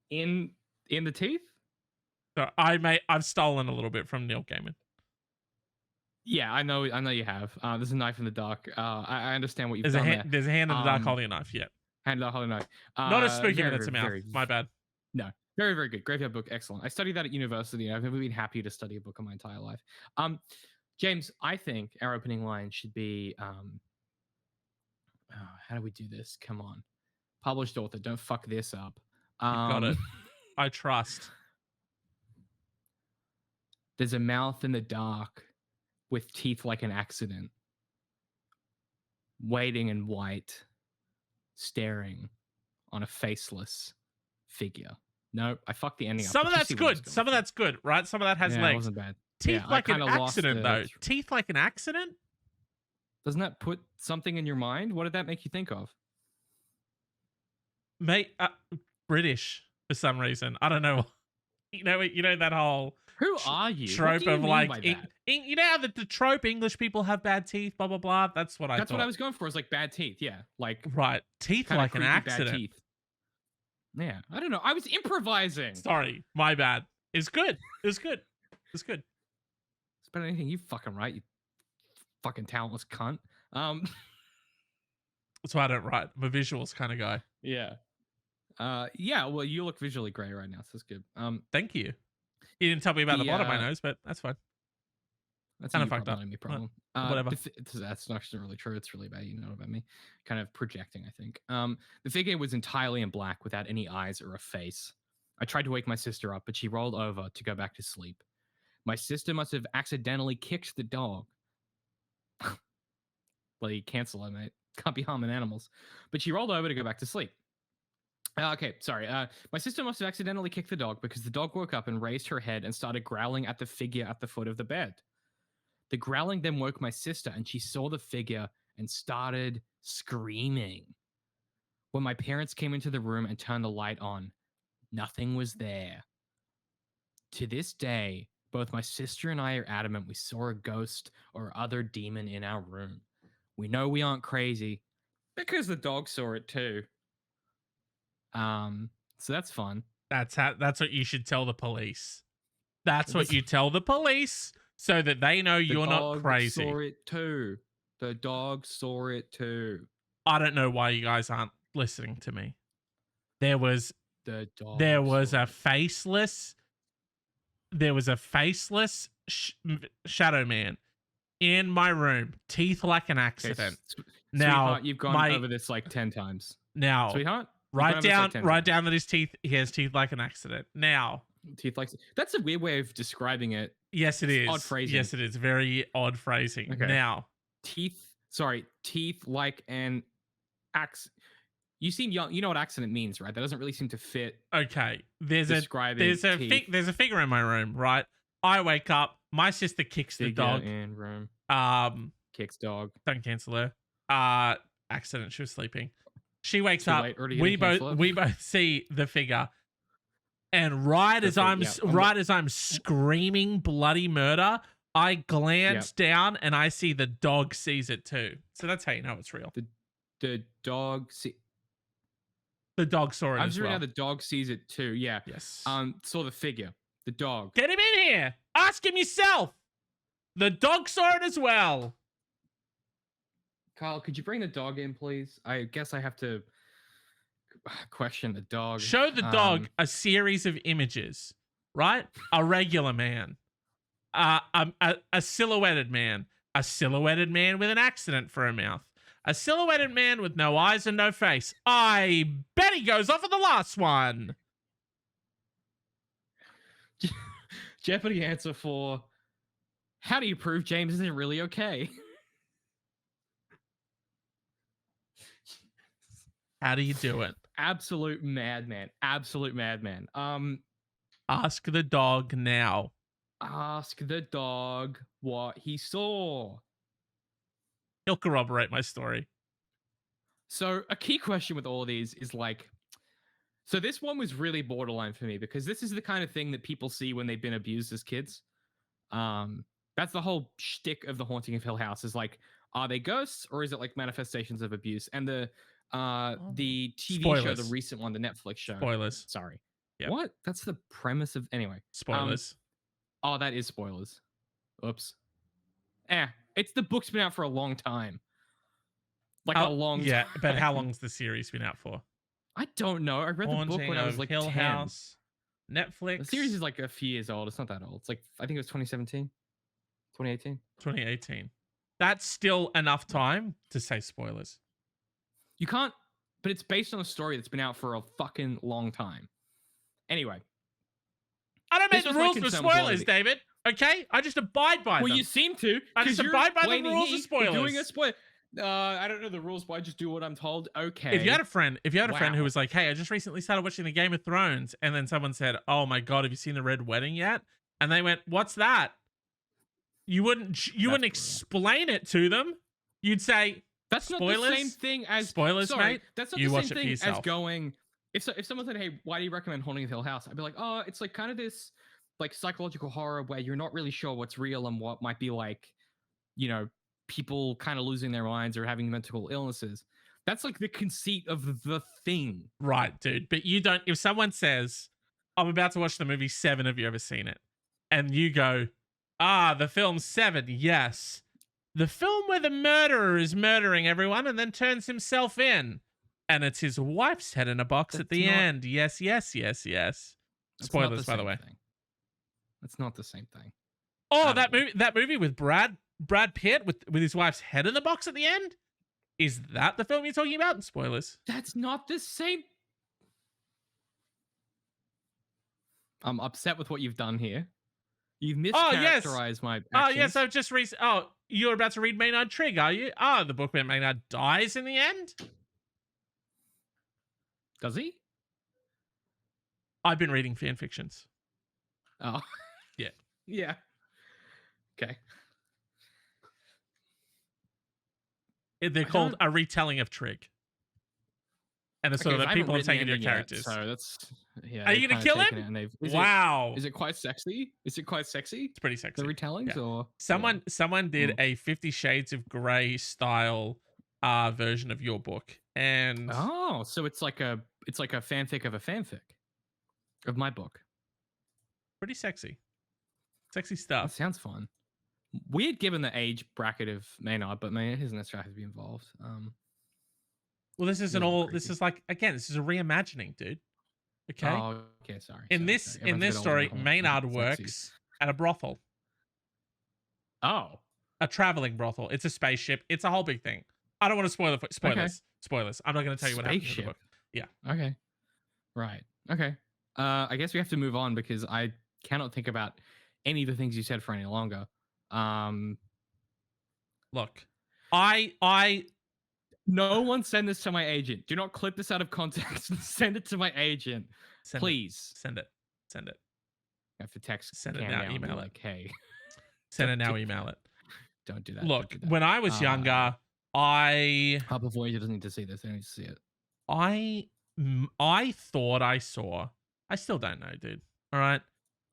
In the teeth? So I've stolen a little bit from Neil Gaiman. Yeah, I know you have. There's a knife in the dark. I understand what you've done there. There's a hand in the dark holding a knife. Yeah. Hand in the dark holding a knife. Not as spooky when it's a mouth. My bad. No, very, very good. Graveyard book, excellent. I studied that at university, and I've never been happy to study a book in my entire life. James, I think our opening line should be, how do we do this? Come on. Published author, don't fuck this up. You got it. I trust. There's a mouth in the dark with teeth like an accident, waiting in white, staring on a faceless figure. No, I fucked the ending up. Some of that's good. Some of that's good, right? Some of that has legs. It wasn't bad. Teeth like an accident, though. Teeth like an accident? Doesn't that put something in your mind? What did that make you think of? Mate, British for some reason. I don't know. You know that whole who are you trope of like you know how the trope English people have bad teeth, blah blah blah. That's what I thought. What I was going for. Is like bad teeth. Yeah, like right teeth like an accident. Bad teeth. Yeah, I don't know. I was improvising. Sorry, my bad. It's good. It's good. It's good. It's better than anything you fucking write. You fucking talentless cunt. That's why I don't write. I'm a visuals kind of guy. Yeah. Yeah, well, you look visually great right now, so that's good. Thank you. You didn't tell me about the bottom of my nose, but that's fine. That's kind of fucked up. Me problem. Whatever. That's not actually really true. It's really bad. You know about me. Kind of projecting, I think. The figure was entirely in black without any eyes or a face. I tried to wake my sister up, but she rolled over to go back to sleep. My sister must have accidentally kicked the dog. Bloody cancel it, mate. Can't be harming animals. But she rolled over to go back to sleep. Okay, sorry. My sister must have accidentally kicked the dog because the dog woke up and raised her head and started growling at the figure at the foot of the bed. The growling then woke my sister, and she saw the figure and started screaming. When my parents came into the room and turned the light on, nothing was there. To this day, both my sister and I are adamant we saw a ghost or other demon in our room. We know we aren't crazy because the dog saw it too. So that's fun. That's what you should tell the police. That's what you tell the police so that they know you're not crazy. The dog saw it too. The dog saw it too. I don't know why you guys aren't listening to me. There was a faceless shadow man in my room, teeth like an accident. Okay, now, sweetheart, you've gone over this like 10 times. Now, sweetheart, write down that he has teeth like an accident. Now, teeth like, that's a weird way of describing it. Yes, it is. Odd phrasing. Yes, it is. Very odd phrasing. Okay. Now, teeth like an axe. You seem young. You know what accident means, right? That doesn't really seem to fit. Okay. There's a figure in my room, right? I wake up. My sister kicks the dog. In room. Kicks dog. Don't cancel her. Accident. She was sleeping. She wakes up. We both see the figure, and right as I'm screaming bloody murder, I glance down and I see the dog sees it too. So that's how you know it's real. The dog The dog saw it I'm as sure well. now the dog sees it too. Yeah. Yes. Saw the figure. The dog. Get him in here. Ask him yourself. The dog saw it as well. Kyle, could you bring the dog in, please? I guess I have to question the dog. Show the dog a series of images, right? A regular man. A silhouetted man. A silhouetted man with an accident for a mouth. A silhouetted man with no eyes and no face. I bet he goes off at the last one. Jeopardy answer for how do you prove James isn't really okay? How do you do it? Absolute madman. Absolute madman. Ask the dog now. Ask the dog what he saw. He'll corroborate my story. So a key question with all of these is like, so this one was really borderline for me because this is the kind of thing that people see when they've been abused as kids. That's the whole shtick of The Haunting of Hill House is like, are they ghosts or is it like manifestations of abuse? And the TV show, the recent one, the Netflix show. Spoilers. Sorry. Yep. What? That's the premise of anyway. Spoilers. Oh, that is spoilers. Oops. It's the book's been out for a long time. Like a long time. Yeah, but how long's the series been out for? I don't know. I read the book when I was like Hill 10. House, Netflix. The series is like a few years old. It's not that old. It's like, I think it was 2017, 2018. 2018. That's still enough time to say spoilers. You can't, but it's based on a story that's been out for a fucking long time. Anyway. I don't make the rules for spoilers, David. Okay? I just abide by them. Well, you seem to. I just abide by the rules of spoilers. Doing a spoiler. I don't know the rules, but I just do what I'm told. Okay. If you had a friend who was like, hey, I just recently started watching the Game of Thrones, and then someone said, oh my God, have you seen the Red Wedding yet? And they went, what's that? You wouldn't explain it to them. You'd say, that's spoilers? Not the same thing as spoilers, mate. That's not the same thing as going. If someone said, hey, why do you recommend Haunting of Hill House? I'd be like, oh, it's like kind of this like psychological horror where you're not really sure what's real and what might be like, you know, people kind of losing their minds or having mental illnesses. That's like the conceit of the thing. Right, dude. But you don't, if someone says, I'm about to watch the movie Seven, have you ever seen it? And you go, the film Seven, yes. The film where the murderer is murdering everyone and then turns himself in. And it's his wife's head in a box at the end. Yes, yes, yes, yes. Spoilers, by the way. That's not the same thing. Oh, that movie with Brad Pitt with his wife's head in the box at the end? Is that the film you're talking about? Spoilers. That's not the same. I'm upset with what you've done here. You've mischaracterized my actions. Oh, yes, I've just you're about to read Maynard Trigg, are you? Oh, the book where Maynard dies in the end? Does he? I've been reading fan fictions. Oh. Yeah. Yeah. Okay. They're called A Retelling of Trig. And it's sort of the people have taken your characters. So that's yeah. Are you gonna kill him? Wow. Is it quite sexy? Is it quite sexy? It's pretty sexy. The retellings, or someone did a 50 Shades of Grey style version of your book, and so it's like a fanfic of a fanfic of my book. Pretty sexy stuff. That sounds fun. Weird given the age bracket of Maynard, but man, his necessarily has to be involved. Well, this isn't all. This is like, again, this is a reimagining, dude. Okay. Oh, okay. Sorry. In this story, Maynard works at a brothel. Oh. A traveling brothel. It's a spaceship. It's a whole big thing. I don't want to spoil it. Spoilers. I'm not going to tell you what happens in the book. Yeah. Okay. Right. Okay. I guess we have to move on because I cannot think about any of the things you said for any longer. Look, I. No one send this to my agent. Do not clip this out of context and send it to my agent. Please. Send it. I have to text. Send it now. Email it. Like, hey. Send it now. Email it. Don't do that. Look, when I was younger, Papa Voyager doesn't need to see this. They need to see it. I thought I saw. I still don't know, dude. All right.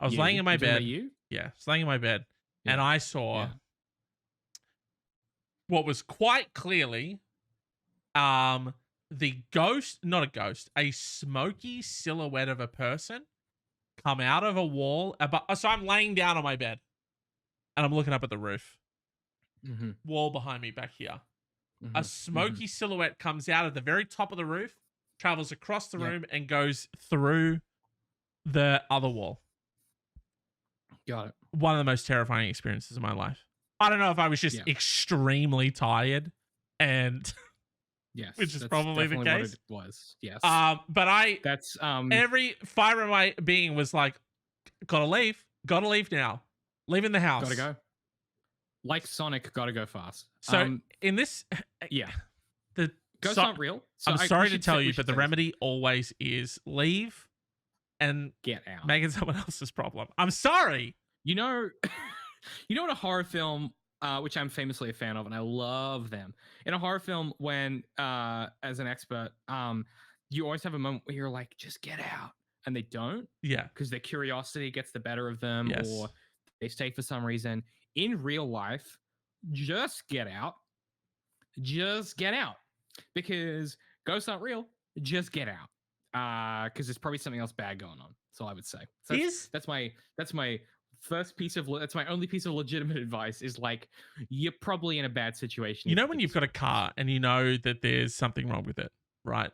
I was laying in my bed. Yeah, I was laying in my bed, and I saw what was quite clearly the ghost, not a ghost, a smoky silhouette of a person come out of a wall. So I'm laying down on my bed and I'm looking up at the roof. Wall behind me back here. A smoky silhouette comes out of the very top of the roof, travels across the room and goes through the other wall. Got it. One of the most terrifying experiences of my life. I don't know if I was just extremely tired and yes, which is probably the case. What it was. Yes. But that's every fiber of my being was like, gotta leave now. Leaving the house. Gotta go. Like Sonic, gotta go fast. So in this the ghosts aren't real. So I'm sorry to tell you, but the remedy always is leave and get out. Make it someone else's problem. I'm sorry. You know what a horror film, which I'm famously a fan of, and I love them. In a horror film, when as an expert, you always have a moment where you're like, just get out. And they don't. Yeah. Because their curiosity gets the better of them, or they stay for some reason. In real life, just get out. Just get out. Because ghosts aren't real. Just get out. Because there's probably something else bad going on. That's all I would say. So that's my that's my only piece of legitimate advice is like, you're probably in a bad situation. You know when you've got a car and you know that there's something wrong with it, right?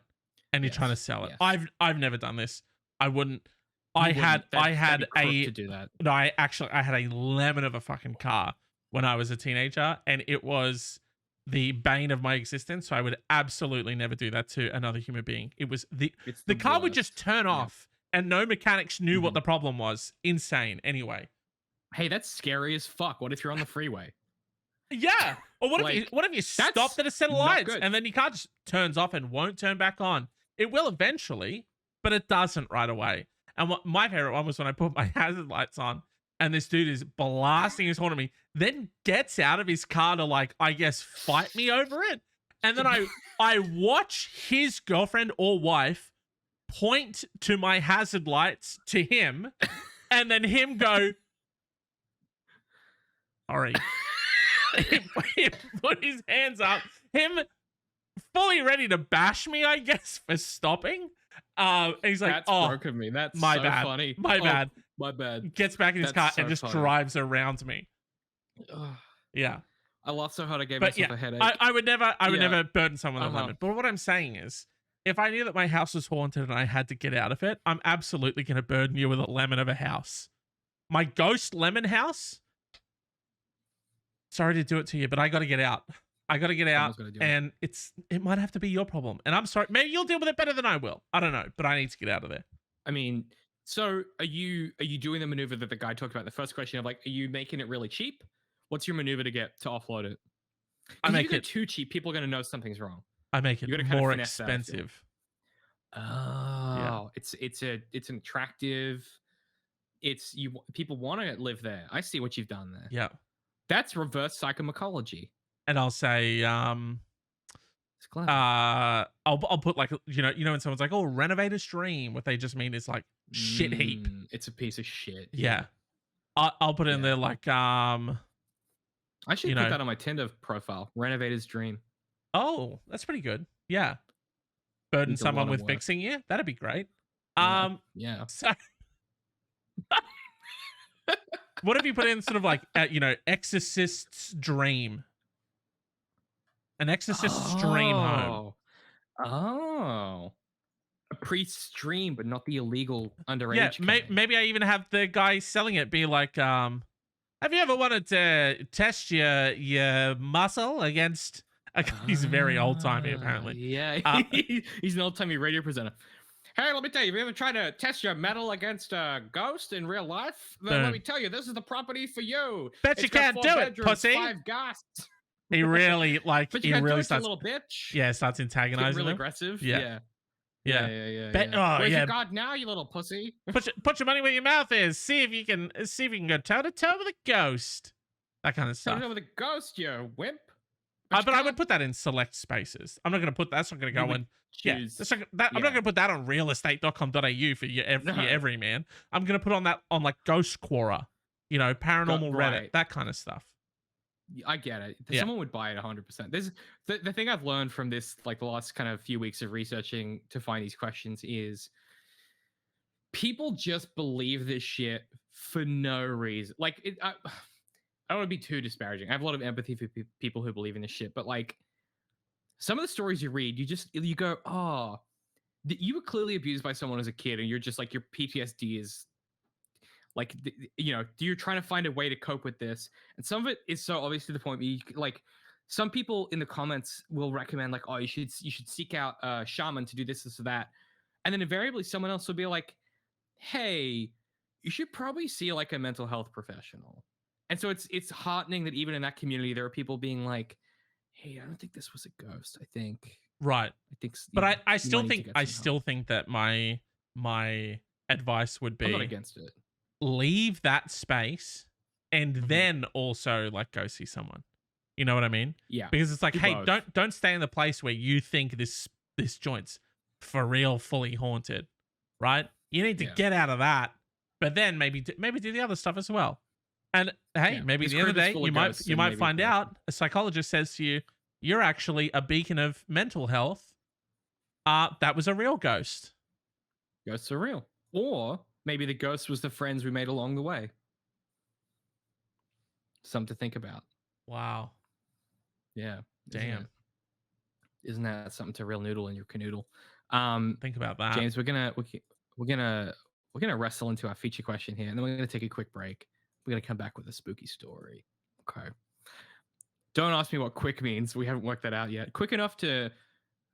And you're trying to sell it. I've never done this. I wouldn't. I had to do that. No, I had a lemon of a fucking car when I was a teenager, and it was the bane of my existence. So I would absolutely never do that to another human being. It was the car would just turn off, and no mechanics knew what the problem was. Insane. Anyway. Hey, that's scary as fuck. What if you're on the freeway? Yeah. Or what if you stopped at a set of lights and then your car just turns off and won't turn back on? It will eventually, but it doesn't right away. And what my favorite one was when I put my hazard lights on and this dude is blasting his horn at me, then gets out of his car to, like, I guess, fight me over it. And then I watch his girlfriend or wife point to my hazard lights to him and then him go, sorry. He put his hands up, him fully ready to bash me, I guess, for stopping. And he's like, that's broken me. That's my so bad. Funny. My bad. My bad. Gets back in his car and just drives around me. Yeah. I laughed so hard I gave myself a headache. I would never burden someone with a lemon. But what I'm saying is, if I knew that my house was haunted and I had to get out of it, I'm absolutely going to burden you with a lemon of a house. My ghost lemon house? Sorry to do it to you, but I got to get out. I got to get out, and it might have to be your problem. And I'm sorry. Maybe you'll deal with it better than I will. I don't know, but I need to get out of there. I mean, so are you doing the maneuver that the guy talked about? The first question of, like, are you making it really cheap? What's your maneuver to offload it? I make it too cheap. People are going to know something's wrong. I make it more expensive. Oh, it's an attractive. People want to live there. I see what you've done there. Yeah. That's reverse psychomycology. And I'll say, It's clever. I'll put like, when someone's like, oh, renovator's dream, what they just mean is like shit heap. It's a piece of shit. Yeah. I'll put in there like I should put that on my Tinder profile. Renovator's dream. Oh, that's pretty good. Yeah. Burden Needs a someone lot of with work. fixing you. That'd be great. Yeah. So what if you put in sort of like exorcist's dream? An exorcist's dream home. Oh. A priest's dream, but not the illegal underage Yeah, kind. maybe I even have the guy selling it be like, have you ever wanted to test your muscle against he's very old-timey apparently. Yeah. He's an old-timey radio presenter. Hey, let me tell you, have you ever tried to test your metal against a ghost in real life? Then let me tell you, this is the property for you. Bet you can't do it, pussy. 5 guests. He really But you he really starts starts a little bitch. Yeah, starts antagonizing really him. aggressive. Yeah. Where's your god now, you little pussy? Put your money where your mouth is. See if you can go toe to toe with a ghost. That kind of stuff. Toe to toe with a ghost, you wimp. But I would put that in select spaces. I'm not going to put that's not going to go in. Choose. Yeah, I'm not going to put that on realestate.com.au for your everyman. I'm going to put on that on like Ghost Quora, paranormal Reddit, that kind of stuff. I get it. Someone would buy it 100%. There's the thing I've learned from this, like the last kind of few weeks of researching to find these questions is people just believe this shit for no reason. Like I don't want to be too disparaging. I have a lot of empathy for people who believe in this shit, but like some of the stories you read, you go, oh, you were clearly abused by someone as a kid, and you're just like your PTSD is like, you're trying to find a way to cope with this, and some of it is so obvious to the point where like some people in the comments will recommend like, oh, you should seek out a shaman to do this or that, and then invariably someone else will be like, hey, you should probably see like a mental health professional. And so it's heartening that even in that community there are people being like, hey, I don't think this was a ghost. I think right. I think, but I still think that my advice would be, I'm not against it. Leave that space and then also like go see someone. You know what I mean? Yeah. Because it's like, Do hey, both. don't stay in the place where you think this joint's for real fully haunted, right? You need to get out of that, but then maybe do the other stuff as well. And hey, maybe at the end of the day, you might find out a psychologist says to you, you're actually a beacon of mental health. That was a real ghost. Ghosts are real. Or maybe the ghost was the friends we made along the way. Something to think about. Wow. Yeah. Damn. Isn't that something to real noodle in your canoodle? Think about that. James, we're gonna wrestle into our feature question here, and then we're gonna take a quick break. We're gonna come back with a spooky story. Okay. Don't ask me what quick means. We haven't worked that out yet. Quick enough to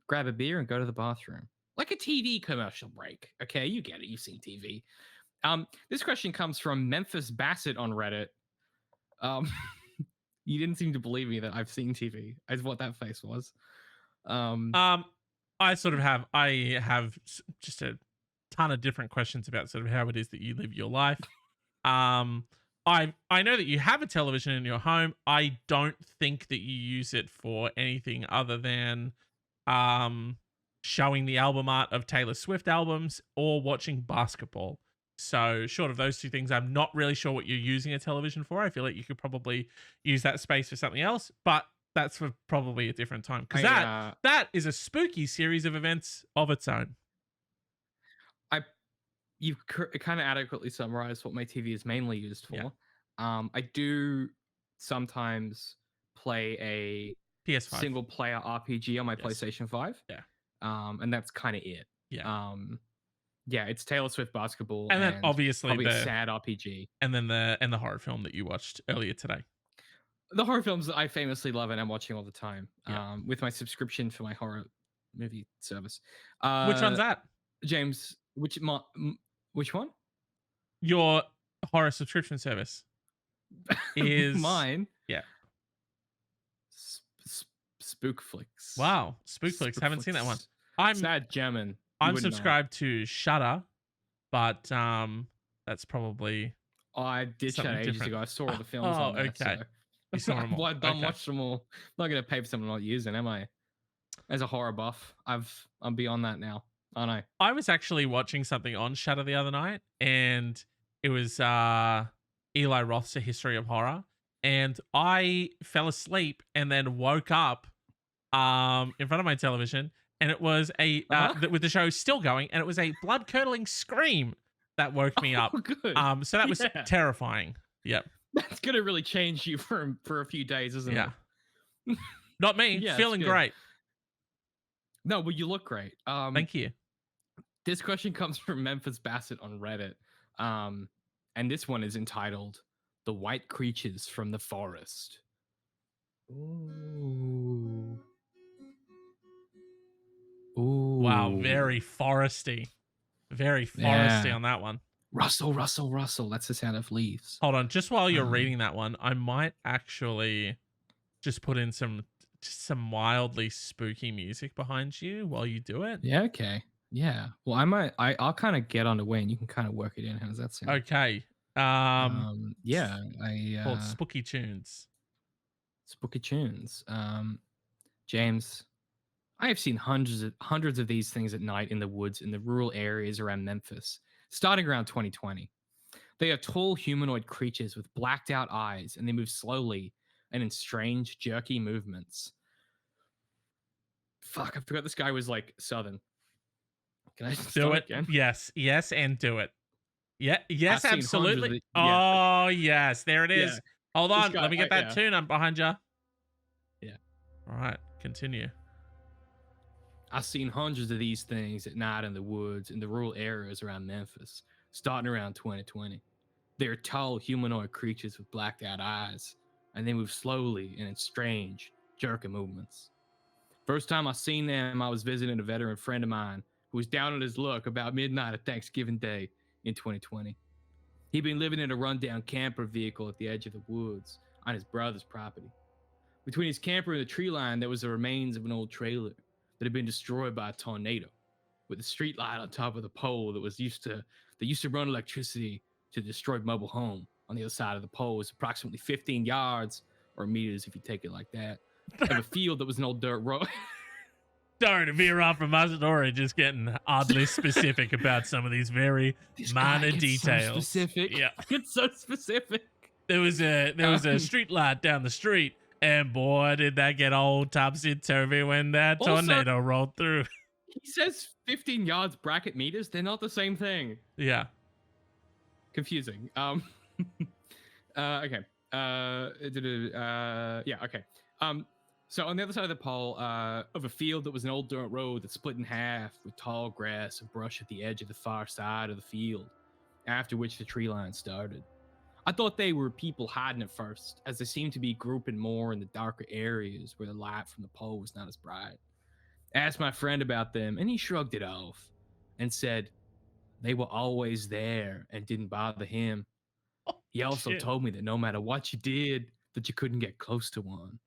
grab a beer and go to the bathroom. Like a TV commercial break. Okay, you get it. You've seen TV. This question comes from Memphis Bassett on Reddit. You didn't seem to believe me that I've seen TV. Is what that face was. I have just a ton of different questions about sort of how it is that you live your life. I know that you have a television in your home. I don't think that you use it for anything other than showing the album art of Taylor Swift albums or watching basketball. So short of those two things, I'm not really sure what you're using a television for. I feel like you could probably use that space for something else, but that's for probably a different time, because that is a spooky series of events of its own. You've kind of adequately summarized what my TV is mainly used for. Yeah. I do sometimes play a PS5 single player RPG on my PlayStation 5. Yeah. And that's kind of it. Yeah. Yeah, it's Taylor Swift basketball, and then obviously probably a sad RPG, and then the horror film that you watched earlier today. The horror films that I famously love and I'm watching all the time. Yeah. With my subscription for my horror movie service. Which one's that, James? Which one? Your horror subscription service is mine. Yeah. Spookflix. Wow, Spookflix. Haven't seen that one. I'm sad German. I'm subscribed to Shudder, but that's probably. I did Shudder ages ago. I saw all the films. Okay. So. Don't watch them all. I'm not going to pay for something I'm not using, am I? as a horror buff. I'm beyond that now. I know. I was actually watching something on Shutter the other night, and it was Eli Roth's A History of Horror, and I fell asleep and then woke up in front of my television, and it was with the show still going, and it was a blood curdling scream that woke me up. Oh, good. So that was Yeah. terrifying. Yep. That's gonna really change you for a few days, isn't it? Yeah. Not me. Yeah, Feeling it's good. great. No, but you look great. Thank you. This question comes from Memphis Bassett on Reddit. And this one is entitled "The White Creatures from the Forest." Ooh. Ooh. Wow, very foresty. Very foresty on that one. Rustle, rustle, rustle. That's the sound of leaves. Hold on, just while you're reading that one, I might actually just put in some mildly spooky music behind you while you do it. Yeah, okay. Yeah. Well, I'll kind of get on the way and you can kind of work it in. How does that sound? Okay. Yeah, called Spooky Tunes. Spooky Tunes. James, I have seen hundreds of these things at night in the woods in the rural areas around Memphis, starting around 2020. They are tall humanoid creatures with blacked out eyes, and they move slowly and in strange, jerky movements. Fuck, I forgot this guy was like Southern. Can I do it again? Yes, and do it. Yeah, yes, absolutely. Yeah. Oh, yes, there it is. Yeah. Hold on, let me get that tune. I'm behind you. Yeah. All right, continue. I've seen hundreds of these things at night in the woods in the rural areas around Memphis, starting around 2020. They're tall humanoid creatures with blacked out eyes, and they move slowly and in strange, jerky movements. First time I seen them, I was visiting a veteran friend of mine who was down on his luck about midnight of Thanksgiving Day in 2020. He'd been living in a rundown camper vehicle at the edge of the woods on his brother's property. Between his camper and the tree line, there was the remains of an old trailer that had been destroyed by a tornado, with a street light on top of the pole that used to run electricity to the destroyed mobile home. On the other side of the pole was approximately 15 yards, or meters if you take it like that, of a field that was an old dirt road. Sorry to veer off from my story, just getting oddly specific about some of these very minor details. So specific. Yeah, it's so specific. There was a street light down the street, and boy, did that get old topsy-turvy when that tornado rolled through. He says 15 yards bracket meters. They're not the same thing. Yeah. Confusing. Okay. Yeah, okay. So on the other side of the pole of a field that was an old dirt road that split in half with tall grass and brush at the edge of the far side of the field, after which the tree line started. I thought they were people hiding at first, as they seemed to be grouping more in the darker areas where the light from the pole was not as bright. I asked my friend about them, and he shrugged it off and said they were always there and didn't bother him. He also told me that no matter what you did, that you couldn't get close to one.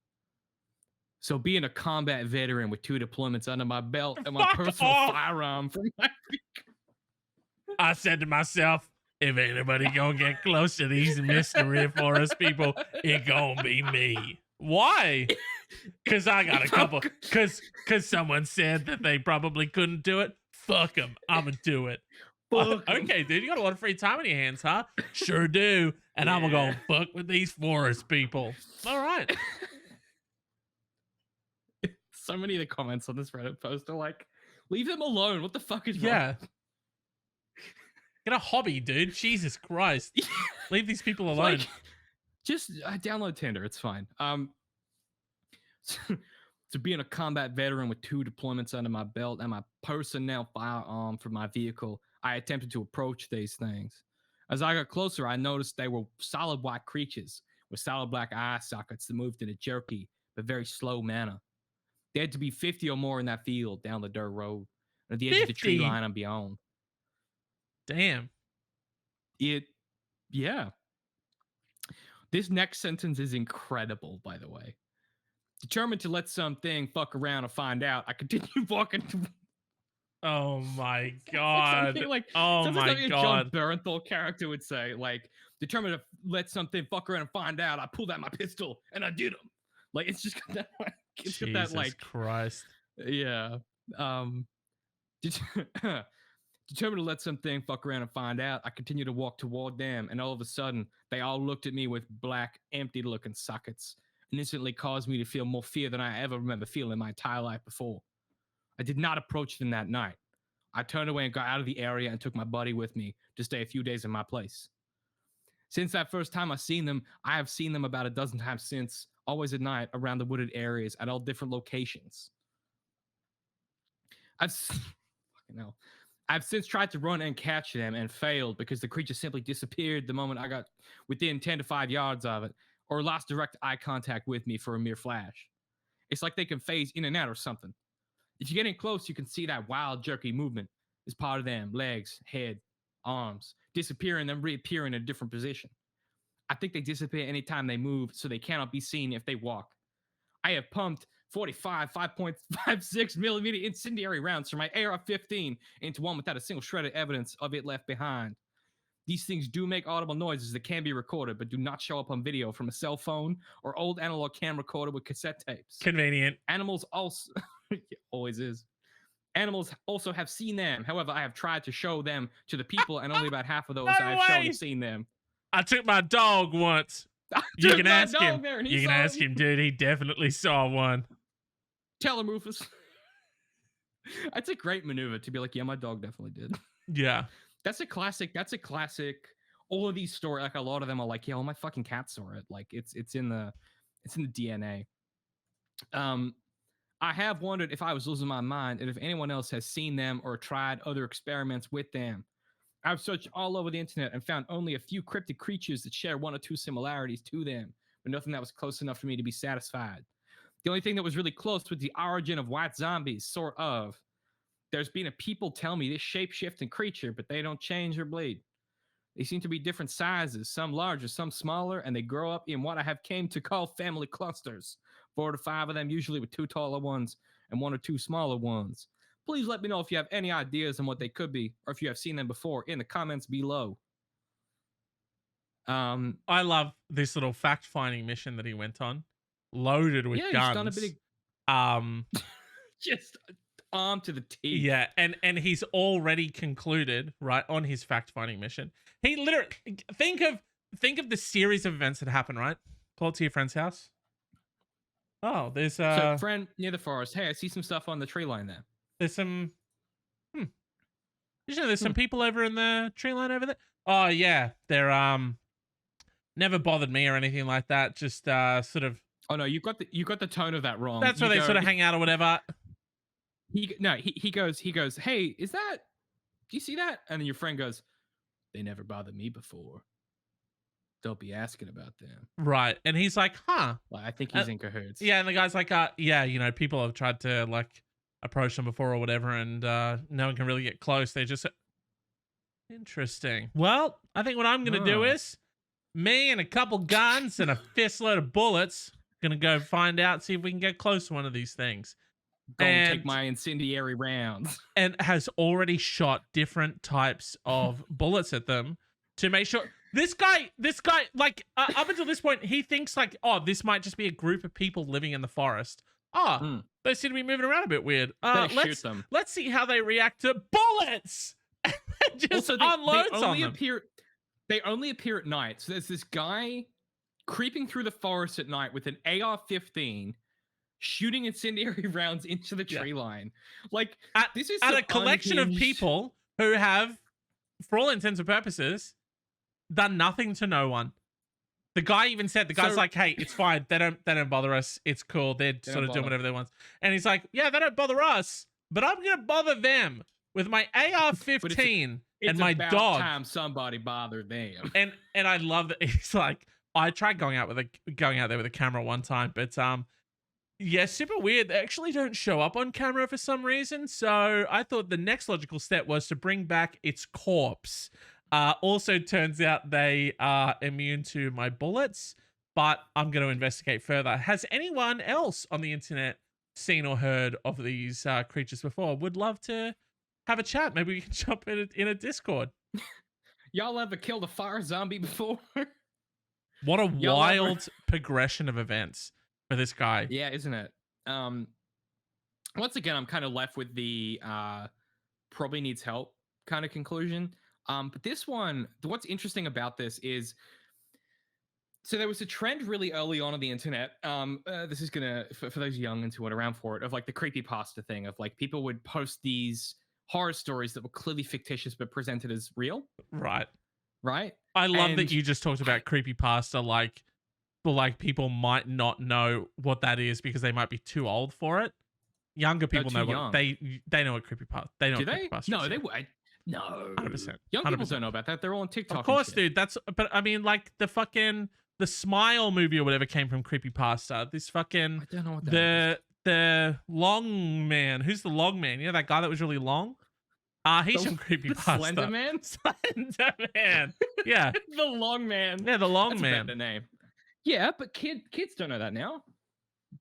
So being a combat veteran with 2 deployments under my belt and my personal firearm from my I said to myself, if anybody gonna get close to these mystery forest people, it gonna be me. Why? Because I got a couple. Because someone said that they probably couldn't do it. Fuck them. I'ma do it. Okay, dude, you got a lot of free time on your hands, huh? Sure do. And I'm gonna fuck with these forest people. All right. So many of the comments on this Reddit post are like, leave them alone. What the fuck is wrong? Yeah. Get a hobby, dude. Jesus Christ. Leave these people alone. Like, just download Tinder. It's fine. So being a combat veteran with 2 deployments under my belt and my personnel firearm for my vehicle, I attempted to approach these things. As I got closer, I noticed they were solid white creatures with solid black eye sockets that moved in a jerky but very slow manner. There had to be 50 or more in that field down the dirt road, at the edge of the tree line and beyond. Damn. Yeah. This next sentence is incredible, by the way. Determined to let something fuck around and find out, I continued walking. Oh my god. Oh my god. John Bernthal character would say, like, determined to let something fuck around and find out, I pulled out my pistol and I did him. Like, it's just got that, like, it's got that, like, Christ. Yeah. Det- Determined to let something fuck around and find out, I continued to walk toward them, and all of a sudden, they all looked at me with black, empty-looking sockets, and instantly caused me to feel more fear than I ever remember feeling in my entire life before. I did not approach them that night. I turned away and got out of the area and took my buddy with me to stay a few days in my place. Since that first time I seen them, I have seen them about a dozen times since, always at night around the wooded areas at all different locations. I've fucking hell. I've since tried to run and catch them and failed because the creature simply disappeared the moment I got within 10 to 5 yards of it, or lost direct eye contact with me for a mere flash. It's like they can phase in and out or something. If you get in close, you can see that wild, jerky movement is part of them: legs, head, arms, disappear and then reappear in a different position. I think they disappear anytime they move, so they cannot be seen if they walk. I have pumped 45 5.56 millimeter incendiary rounds from my AR-15 into one without a single shred of evidence of it left behind. These things do make audible noises that can be recorded, but do not show up on video from a cell phone or old analog camera recorder with cassette tapes. Convenient. Animals also it always is. Animals also have seen them. However, I have tried to show them to the people, and only about half of those No I have shown way. have seen them. I took my dog once. You can ask him. You can ask him, dude. He definitely saw one. Tell him, Rufus. That's a great maneuver to be like, yeah, my dog definitely did. Yeah. That's a classic. All of these stories, like a lot of them are like, yeah, well, my fucking cat saw it. Like it's in the DNA. I have wondered if I was losing my mind and if anyone else has seen them or tried other experiments with them. I've searched all over the internet and found only a few cryptid creatures that share one or two similarities to them, but nothing that was close enough for me to be satisfied. The only thing that was really close was the origin of white zombies, sort of. There's been a people tell me this shape-shifting creature, but they don't change or bleed. They seem to be different sizes, some larger, some smaller, and they grow up in what I have came to call family clusters. 4 to 5 of them, usually with 2 taller ones and 1 or 2 smaller ones. Please let me know if you have any ideas on what they could be, or if you have seen them before in the comments below. I love this little fact-finding mission that he went on, loaded with guns. He's done a bit of just armed to the teeth. Yeah, and he's already concluded, right, on his fact-finding mission. He literally think of the series of events that happen, right? Call it to your friend's house. Oh, there's so friend near the forest. Hey, I see some stuff on the tree line there. There's some there's some people over in the tree line over there. Oh yeah, they're never bothered me or anything like that. Just sort of. Oh no, you got the tone of that wrong. That's where they sort of hang out or whatever. He goes, hey, is that? Do you see that? And then your friend goes, they never bothered me before. Don't be asking about them. Right, and he's like, huh? Well, I think he's in cahoots. Yeah, and the guy's like, yeah, you know, people have tried to like approach them before or whatever, and no one can really get close. They just interesting. Well, I think what I'm gonna do is me and a couple guns and a fistload of bullets gonna go find out, see if we can get close to one of these things. Go and take my incendiary rounds. And has already shot different types of bullets at them to make sure. This guy, like up until this point, he thinks like, oh, this might just be a group of people living in the forest. Oh, they seem to be moving around a bit weird. Shoot them. Let's see how they react to bullets. Just also, unloads they on them. They only appear at night. So there's this guy creeping through the forest at night with an AR-15, shooting incendiary rounds into the tree line. Like this is at a collection of people who have, for all intents and purposes, done nothing to no one. The guy even said, the guy's like, hey, it's fine. They don't bother us. It's cool. They're sort of doing whatever they want. And he's like, yeah, they don't bother us, but I'm going to bother them with my AR-15 and my dog. It's about time somebody bothered them. And I love that he's like, I tried going out there with a camera one time, but yeah, super weird. They actually don't show up on camera for some reason. So I thought the next logical step was to bring back its corpse. Also turns out they are immune to my bullets, but I'm going to investigate further. Has anyone else on the internet seen or heard of these creatures before? Would love to have a chat. Maybe we can jump in a Discord. Y'all ever killed a fire zombie before? What a wild progression of events for this guy. Yeah, isn't it? once again, I'm kind of left with the probably needs help kind of conclusion. But this one, what's interesting about this is, so there was a trend really early on the internet. This is gonna for those young and who weren't around for it, of like the creepypasta thing, of like people would post these horror stories that were clearly fictitious but presented as real. Right. I love that you just talked about creepypasta, like people might not know what that is because they might be too old for it. Younger people know what they know what creepypasta. They know. Do they? Creepypasta No, is. they would. No, 100%. Young people don't know about that. They're all on TikTok. Of course, dude. But I mean, like the Smile movie or whatever came from creepypasta. This fucking I don't know what that is. The long man. Who's the long man? You know that guy that was really long? He's from creepypasta. Slender Man. Slender Man. Yeah. The long man. Yeah, the long That's man. A better name. Yeah, but kids don't know that now.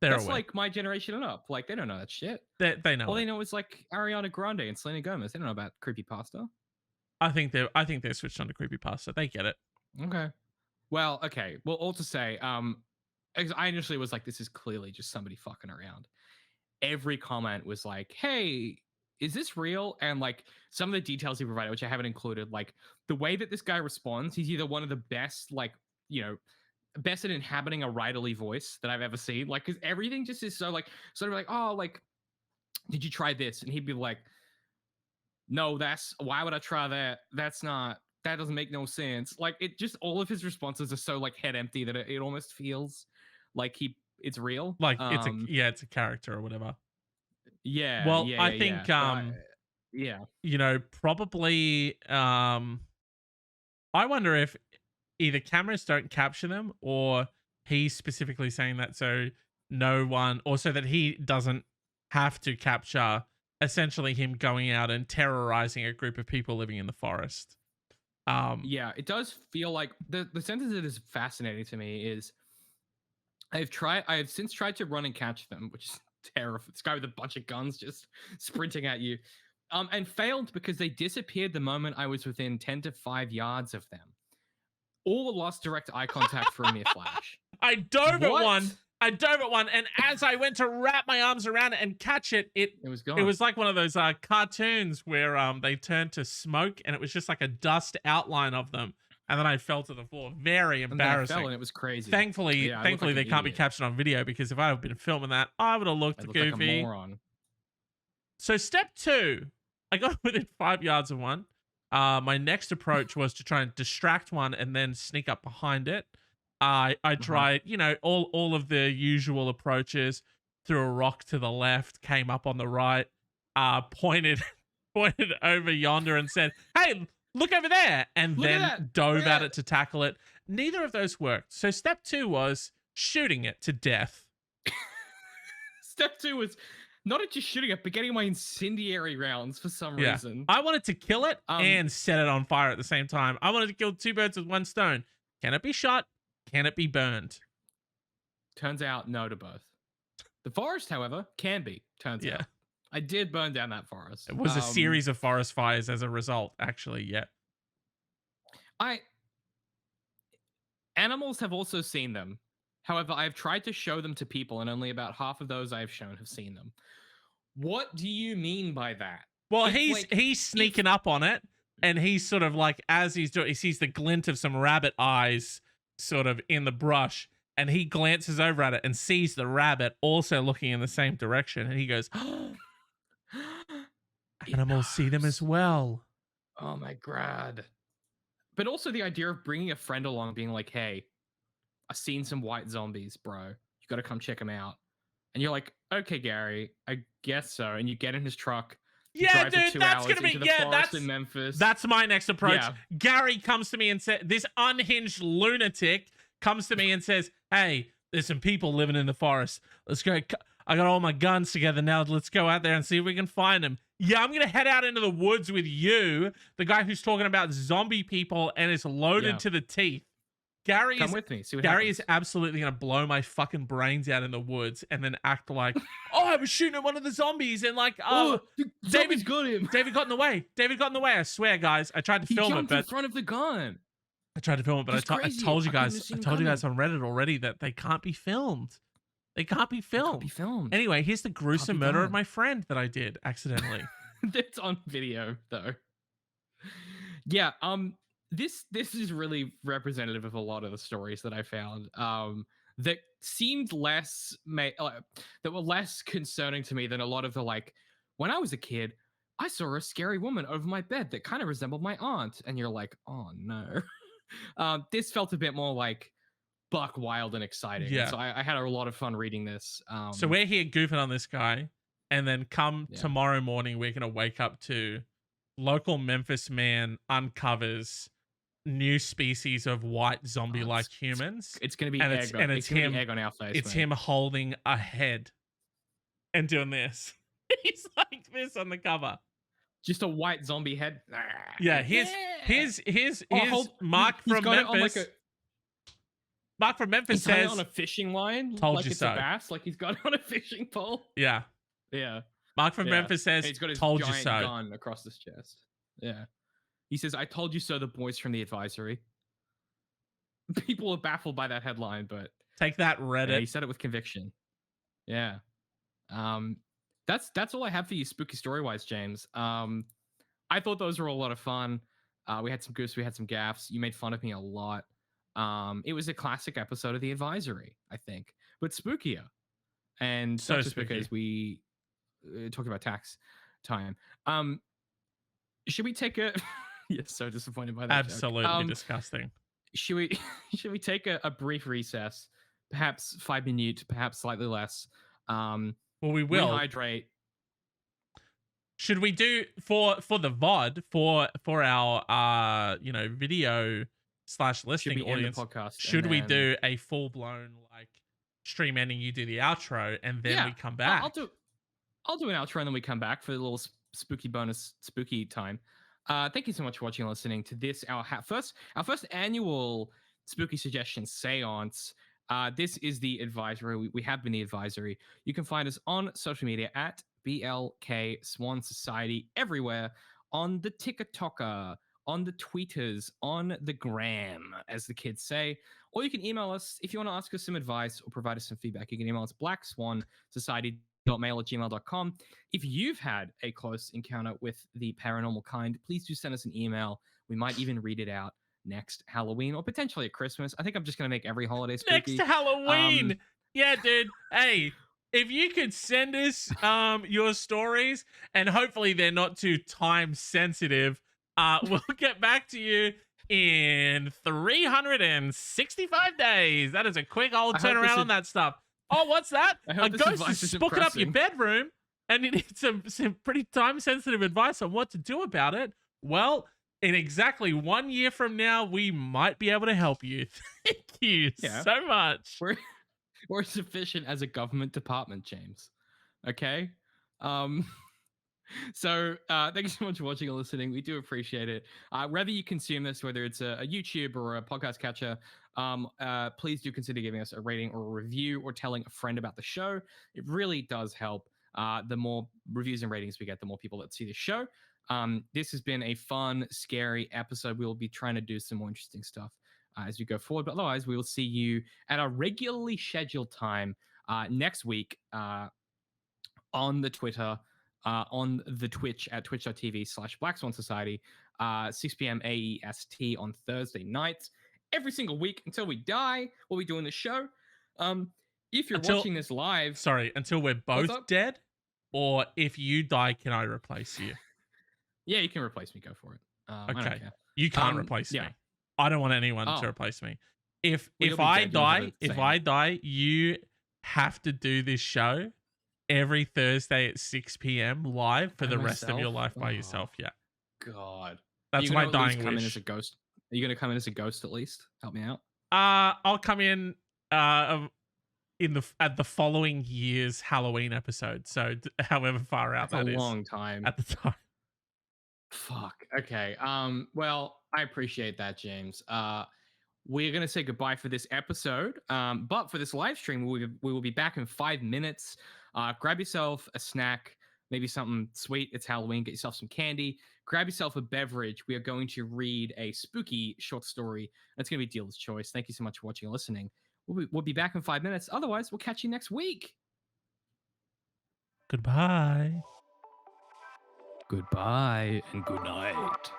That's like my generation and up. Like they don't know that shit. They know. All they know is like Ariana Grande and Selena Gomez. They don't know about creepypasta. I think they switched on to creepypasta. They get it. Okay. Well, okay. Well, all to say, I initially was like, this is clearly just somebody fucking around. Every comment was like, hey, is this real? And like some of the details he provided, which I haven't included, like the way that this guy responds, he's either one of the best, like, best at inhabiting a writerly voice that I've ever seen. Like, because everything just is so like, sort of like, oh, like, did you try this? And he'd be like, no, why would I try that? That doesn't make no sense. Like, it just, all of his responses are so like head empty that it almost feels like it's real. Like it's a character or whatever. Yeah. Well, yeah, I think, probably, I wonder if either cameras don't capture them or he's specifically saying that so no one, or so that he doesn't have to capture essentially him going out and terrorizing a group of people living in the forest. Yeah, it does feel like the sentence that is fascinating to me is I have since tried to run and catch them, which is terrifying. This guy with a bunch of guns just sprinting at you, and failed because they disappeared the moment I was within 10 to 5 yards of them. All lost direct eye contact for a mere flash. I dove at one, and as I went to wrap my arms around it and catch it, it was gone. It was like one of those cartoons where they turned to smoke, and it was just like a dust outline of them. And then I fell to the floor. Very embarrassing. And it was crazy. Thankfully, they can't be captured on video, because if I had been filming that, I would have looked goofy. Like a moron. So step 2, I got within 5 yards of one. My next approach was to try and distract one and then sneak up behind it. I tried, all of the usual approaches. Threw a rock to the left, came up on the right, pointed over yonder and said, "Hey, look over there," and then dove at it to tackle it. Neither of those worked. So step 2 was shooting it to death. Step 2 was not just shooting it, but getting my incendiary rounds for some reason. I wanted to kill it and set it on fire at the same time. I wanted to kill 2 birds with 1 stone. Can it be shot? Can it be burned? Turns out no to both. The forest, however, can be. Turns out. I did burn down that forest. It was a series of forest fires as a result, actually, yeah. Animals have also seen them. However, I've tried to show them to people, and only about half of those I've shown have seen them. What do you mean by that? Well, he's sneaking up on it, and he's sort of like, as he's doing, he sees the glint of some rabbit eyes sort of in the brush, and he glances over at it and sees the rabbit also looking in the same direction, and he goes, animals see them as well. Oh my God. But also the idea of bringing a friend along, being like, hey, I've seen some white zombies, bro. You got to come check them out. And you're like, okay, Gary, I guess so. And you get in his truck. Yeah, dude, that's going to be, that's in Memphis. That's my next approach. Yeah. Gary comes to me and says, this unhinged lunatic comes to me and says, hey, there's some people living in the forest. Let's go. I got all my guns together now. Let's go out there and see if we can find them. Yeah, I'm going to head out into the woods with you, the guy who's talking about zombie people and is loaded to the teeth. Come with me. See what Gary happens. is absolutely going to blow my fucking brains out in the woods and then act like, oh, I was shooting at one of the zombies and like, David got him. David got in the way. I swear, guys. I tried to film it, but in front of the gun. I tried to film it, but I told you guys on Reddit already that they can't be filmed. They can't be They filmed. can't be filmed. Anyway, here's the gruesome murder of done. my friend that I did accidentally. It's on video though. Yeah, this is really representative of a lot of the stories that I found. That seemed that were less concerning to me than a lot of the like. When I was a kid, I saw a scary woman over my bed that kind of resembled my aunt, and you're like, oh no. This felt a bit more like buck wild and exciting. Yeah. And so I had a lot of fun reading this. So we're here goofing on this guy, and then tomorrow morning we're gonna wake up to local Memphis man uncovers new species of white zombie-like humans. It's gonna be it's him. Egg on our face. It's him holding a head and doing this. He's like this on the cover. Just a white zombie head. Yeah, here's Mark from Memphis. Mark from Memphis says on a fishing line. Told like you it's so. a bass, like he's got it on a fishing pole. Yeah. Yeah. Mark from Memphis says, and he's got his told you giant so. gun across his chest. Yeah. He says, I told you so, the boys from the advisory. People are baffled by that headline, but take that, Reddit. Yeah, he said it with conviction. Yeah. That's all I have for you, spooky story-wise, James. I thought those were a lot of fun. We had some goofs, we had some gaffs. You made fun of me a lot. It was a classic episode of The Advisory, I think, but spookier. And so not just spooky. Because we talk about tax time. Should we take a? Yes, so disappointed by that. Absolutely disgusting. Should we take a brief recess? Perhaps 5 minutes, perhaps slightly less. Well, we will rehydrate. Should we do for the VOD for our video / listening audience podcast? Should we do a full blown like stream ending? You do the outro and then we come back. I'll do an outro and then we come back for a little spooky bonus spooky time. Thank you so much for watching and listening to this our first annual spooky suggestion seance. This is The Advisory. We have been The Advisory. You can find us on social media at BLK Swan Society everywhere, on the TikToker, on the tweeters, on the gram, as the kids say. Or you can email us if you want to ask us some advice or provide us some feedback. You can email us blackswansociety.mail@gmail.com. If you've had a close encounter with the paranormal kind, please do send us an email. We might even read it out next Halloween or potentially at Christmas. I think I'm just going to make every holiday spooky. Next Halloween. Yeah, dude. Hey, if you could send us your stories, and hopefully they're not too time sensitive, we'll get back to you in 365 days. That is a quick old turnaround on that stuff. Oh, what's that? A ghost is spooking up your bedroom, and you need some pretty time sensitive advice on what to do about it. Well, in exactly 1 year from now, we might be able to help you. Thank you so much. We're sufficient as a government department, James. Okay? So thank you so much for watching and listening. We do appreciate it. Whether you consume this, whether it's a YouTube or a podcast catcher, please do consider giving us a rating or a review or telling a friend about the show. It really does help. The more reviews and ratings we get, the more people that see the show. This has been a fun, scary episode. We will be trying to do some more interesting stuff as we go forward. But otherwise, we will see you at our regularly scheduled time next week on the Twitter, on the Twitch at twitch.tv/BlackSwanSociety, 6 p.m. AEST on Thursday nights. Every single week until we die, we'll be doing the show. If you're watching this live... Sorry, until we're both dead? Or if you die, can I replace you? Yeah, you can replace me. Go for it. Okay. You can't replace me. I don't want anyone to replace me. If I die, you have to do this show every Thursday at 6 p.m. live for the rest of your life by yourself. Yeah. God. That's my dying come wish. In as a ghost? Are you going to come in as a ghost at least? Help me out. I'll come in at the following year's Halloween episode. So however far out that is. A long time. At the time. Fuck. Okay. Well, I appreciate that, James. We're going to say goodbye for this episode. But for this live stream, we will be back in 5 minutes. Grab yourself a snack, maybe something sweet. It's Halloween. Get yourself some candy. Grab yourself a beverage. We are going to read a spooky short story. It's going to be dealer's choice. Thank you so much for watching and listening. We'll be back in 5 minutes. Otherwise, we'll catch you next week. Goodbye. Goodbye and good night.